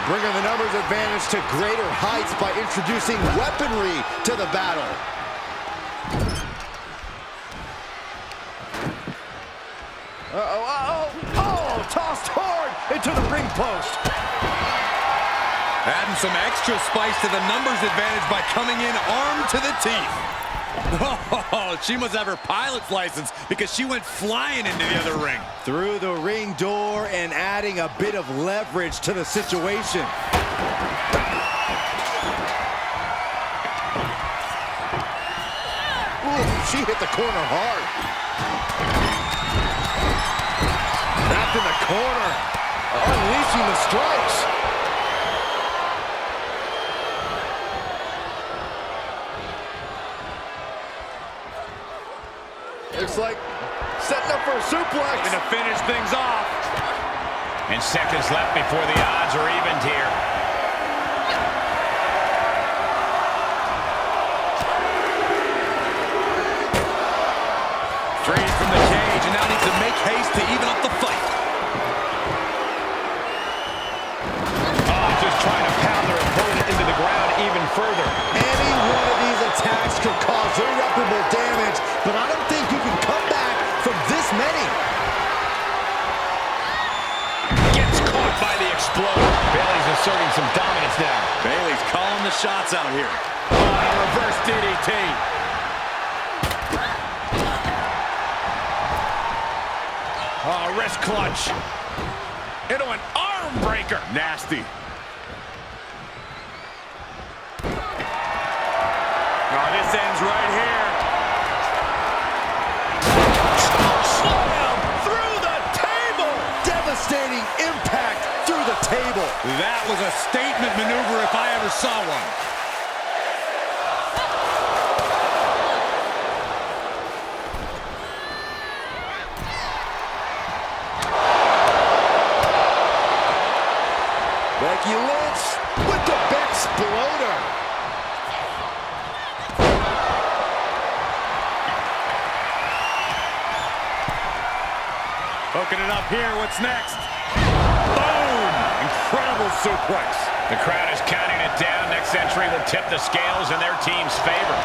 Bringing the numbers advantage to greater heights by introducing weaponry to the battle. Oh, tossed hard into the ring post. Adding some extra spice to the numbers advantage by coming in armed to the teeth. Oh, she must have her pilot's license because she went flying into the other ring. Through the ring door and adding a bit of leverage to the situation. Ooh, she hit the corner hard. Back in the corner. Unleashing the strikes. Looks like setting up for a suplex. Going to finish things off. And seconds left before the odds are evened here. Freed from the cage and now needs to make haste to even up the fight. Oh, just trying to pound their opponent into the ground even further. Any one of these attacks could cause irreparable damage, but I don't think you can come back from this many. Gets caught by the exploder. Bayley's asserting some dominance now. Bayley's calling the shots out here. Oh, a reverse DDT. Oh, wrist clutch. Into an arm breaker. Nasty. Oh, this ends right here. Slam through the table. Devastating impact through the table. That was a statement maneuver if I ever saw one. Becky Lynch with the Bexploder. Hooking it up here. What's next? Boom! Incredible suplex. The crowd is counting it down. Next entry will tip the scales in their team's favor.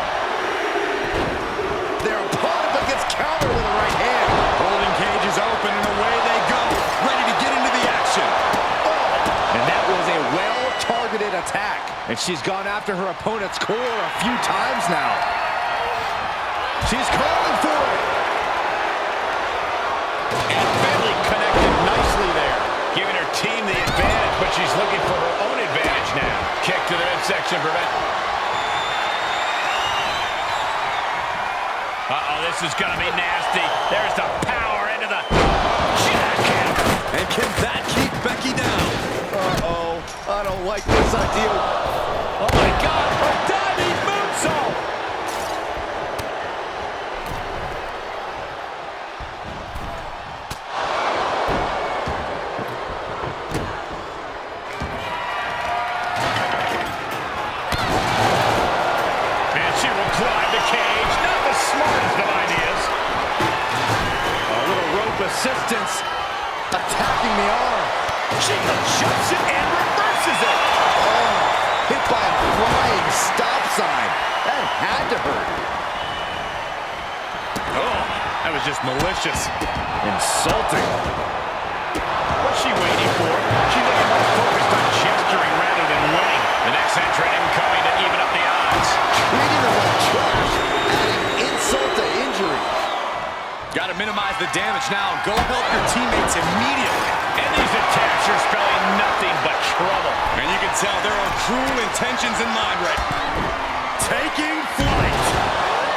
Their opponent but gets countered with a right hand. Holding cage is open and away they go. Ready to get into the action. And that was a well-targeted attack. And she's gone after her opponent's core a few times now. She's calling for it. And Bentley connected nicely there, giving her team the advantage, but she's looking for her own advantage now. Kick to the midsection, prevent. Uh-oh, this is going to be nasty. There's the power into the jackhammer. And can that keep Becky down? Uh-oh, I don't like this idea. Oh, my God, a diving moonsault. Assistance attacking the arm. She jumps it and reverses it. Oh, hit by a flying stop sign. That had to hurt. Oh, that was just malicious. Insulting. What's she waiting for? She's looking more focused on gesturing rather than winning. The next entrant incoming to even up the odds. Treating her like trash, adding insult to injury. Got to minimize the damage now. Go help your teammates immediately. And these attacks are spelling nothing but trouble. And you can tell there are cruel intentions in mind right now. Taking flight.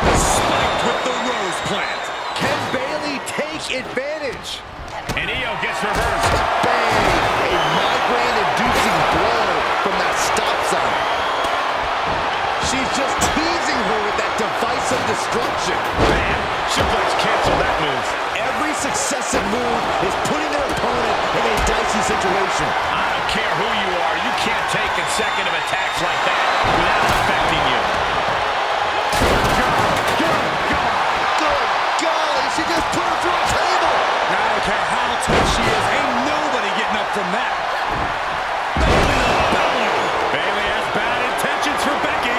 Spiked with the rose plant. Can Bayley take advantage? And Io gets reversed. Bang! A migraine-inducing blow from that stop sign. She's just teasing her with that divisive destruction. Man, suplex canceled that move. Every successive move is putting their opponent in a dicey situation. I don't care who you are, you can't take consecutive attacks like that without it affecting you. Good golly, she just put her through a table. Now, I don't care how tough she is, ain't nobody getting up from that. Bayley has bad intentions for Becky.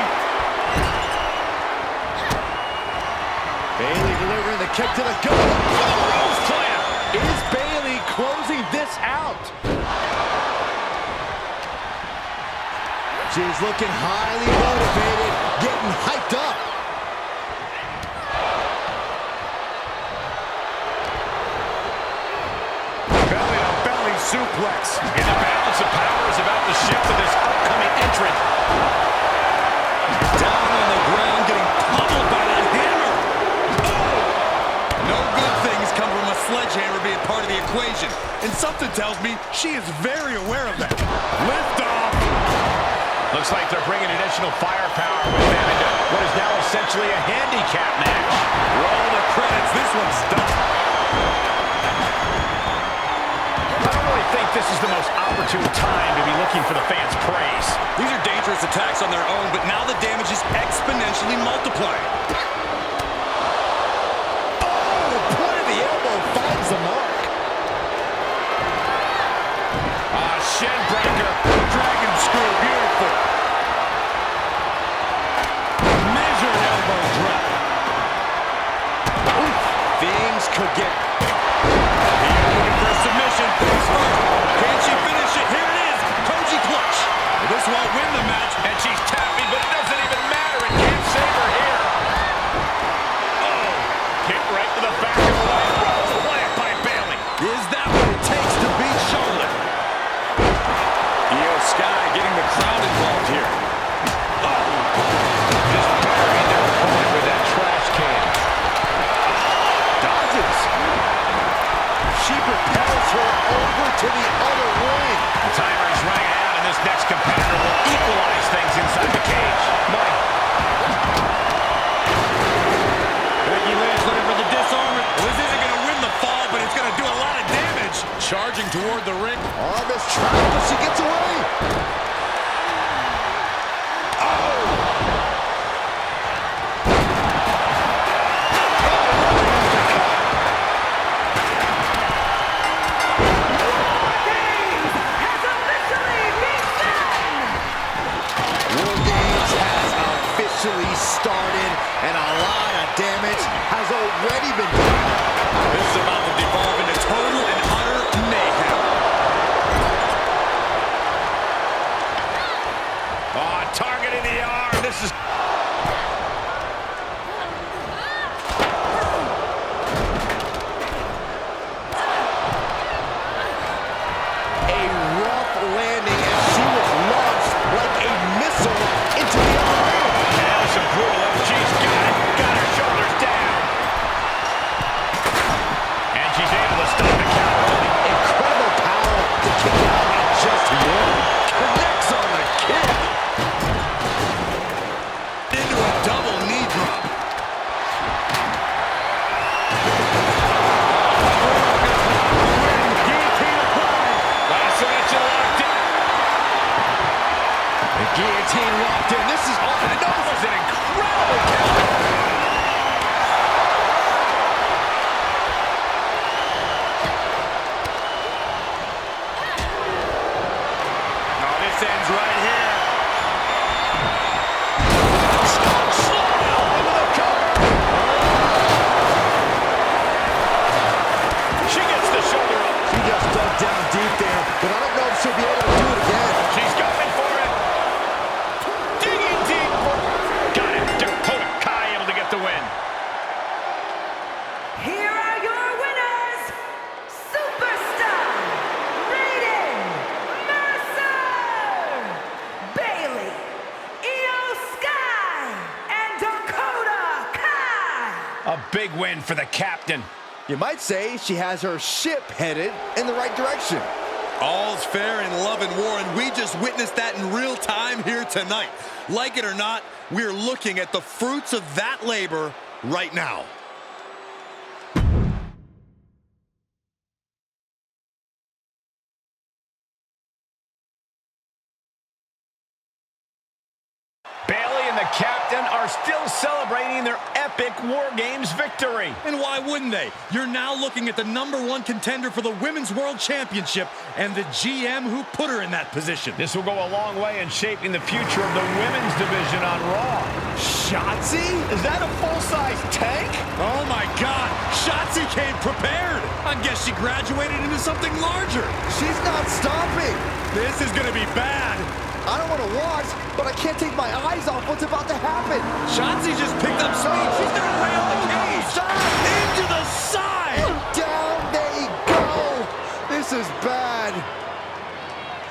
Bayley delivering the kick to the gut. For the rose plant. Is Bayley closing this out? She's looking highly motivated, getting hyped up. Belly-to-belly suplex. And the balance of power is about to shift to this upcoming entrant. Down on the ground, getting pummeled by that hammer. Oh! No good things come from a sledgehammer being part of the equation. And something tells me she is very aware of that. Lift off. Looks like they're bringing additional firepower with them into what is now essentially a handicap match. Roll the credits. This one's done. I don't really think this is the most opportune time to be looking for the fans' praise. These are dangerous attacks on their own, but now the damage is exponentially multiplying. Oh, the point of the elbow finds the mark. Shin breaker. Dragon screw. Beautiful. Measured elbow drop. Oof. Things could get... looking for a submission. Can she finish it? Here it is. Koji clutch. This won't win the match. And she's tapping, but it doesn't even matter. It can't save her here. Oh. Hit right to the back of the leg. Rolls plant by Bayley. Is that what it takes to beat Charlotte? Sky getting the crowd involved here. Oh. Just buried their opponent with that trash can. Dodges. She propels her over to the other ring. The timer is running out, and this next competitor will equalize things inside the cage. Mike. Becky Lynch looking for the disarm. This isn't going to win the fall, but it's going to do a lot of damage. Charging toward the ring. Arm is trapped, but she gets away. Started, and a lot of damage has already been done. This is about to devolve into total and utter mayhem. Oh, targeting the arm. This is... a rough landing as she was launched like a missile into the other ring. Some brutal. She's got her shoulders down. And she's able to stop the count. Incredible power to kick out at just one. Connects on the kick. Into a double knee drop. Guillotine applied. Last minute locked in. The guillotine locked in. This is off the nose. That was an incredible counter. Oh, this ends right here. She gets the shoulder up. She just dug down deep there, but I don't know if she'll be able to do it again. She's going for it. Digging deep. Got it. Dakota Kai able to get the win. Here are your winners, Superstar, Raiden, Mercer, Bayley, Io Sky, and Dakota Kai. A big win for the captain. You might say she has her ship headed in the right direction. All's fair in love and war, and we just witnessed that in real time here tonight. Like it or not, we're looking at the fruits of that labor right now. Bayley and the captain are still celebrating their epic Wargames victory. And why wouldn't they? You're now looking at the #1 contender for the Women's World Championship and the GM who put her in that position. This will go a long way in shaping the future of the women's division on Raw. Shotzi? Is that a full-size tank? Oh my God, Shotzi came prepared. I guess she graduated into something larger. She's not stopping. This is gonna be bad. I don't want to watch, but I can't take my eyes off what's about to happen. Shotzi just picked up speed. She's going to rail the cage. Into the side. And down they go. This is bad.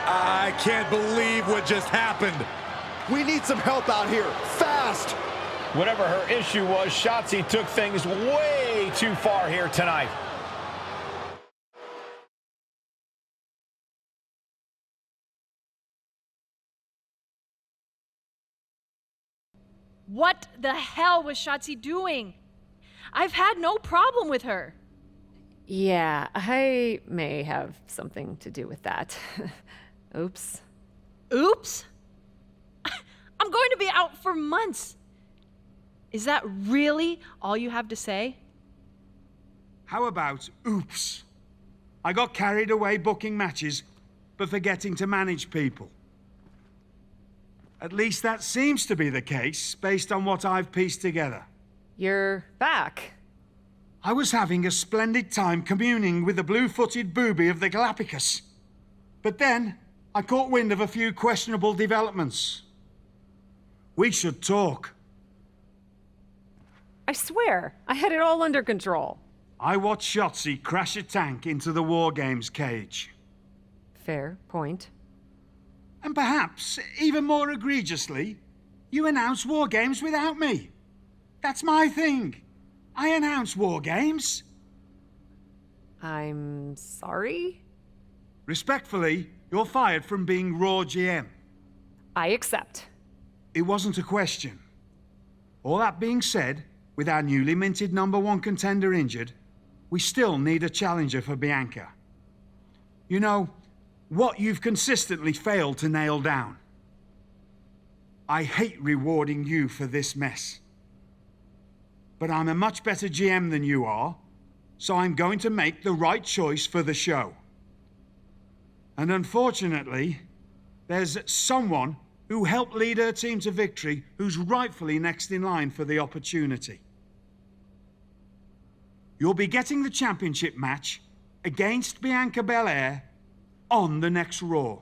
I can't believe what just happened. We need some help out here, fast. Whatever her issue was, Shotzi took things way too far here tonight. What the hell was Shotzi doing? I've had no problem with her. Yeah, I may have something to do with that. Oops. Oops? I'm going to be out for months. Is that really all you have to say? How about oops? I got carried away booking matches, but forgetting to manage people. At least that seems to be the case, based on what I've pieced together. You're back. I was having a splendid time communing with the blue-footed booby of the Galapagos. But then, I caught wind of a few questionable developments. We should talk. I swear, I had it all under control. I watched Shotzi crash a tank into the Wargames cage. Fair point. And perhaps, even more egregiously, you announce Wargames without me. That's my thing. I announce Wargames. I'm sorry? Respectfully, you're fired from being Raw GM. I accept. It wasn't a question. All that being said, with our newly minted #1 contender injured, we still need a challenger for Bianca. You know, what you've consistently failed to nail down. I hate rewarding you for this mess. But I'm a much better GM than you are, so I'm going to make the right choice for the show. And unfortunately, there's someone who helped lead her team to victory who's rightfully next in line for the opportunity. You'll be getting the championship match against Bianca Belair on the next Raw.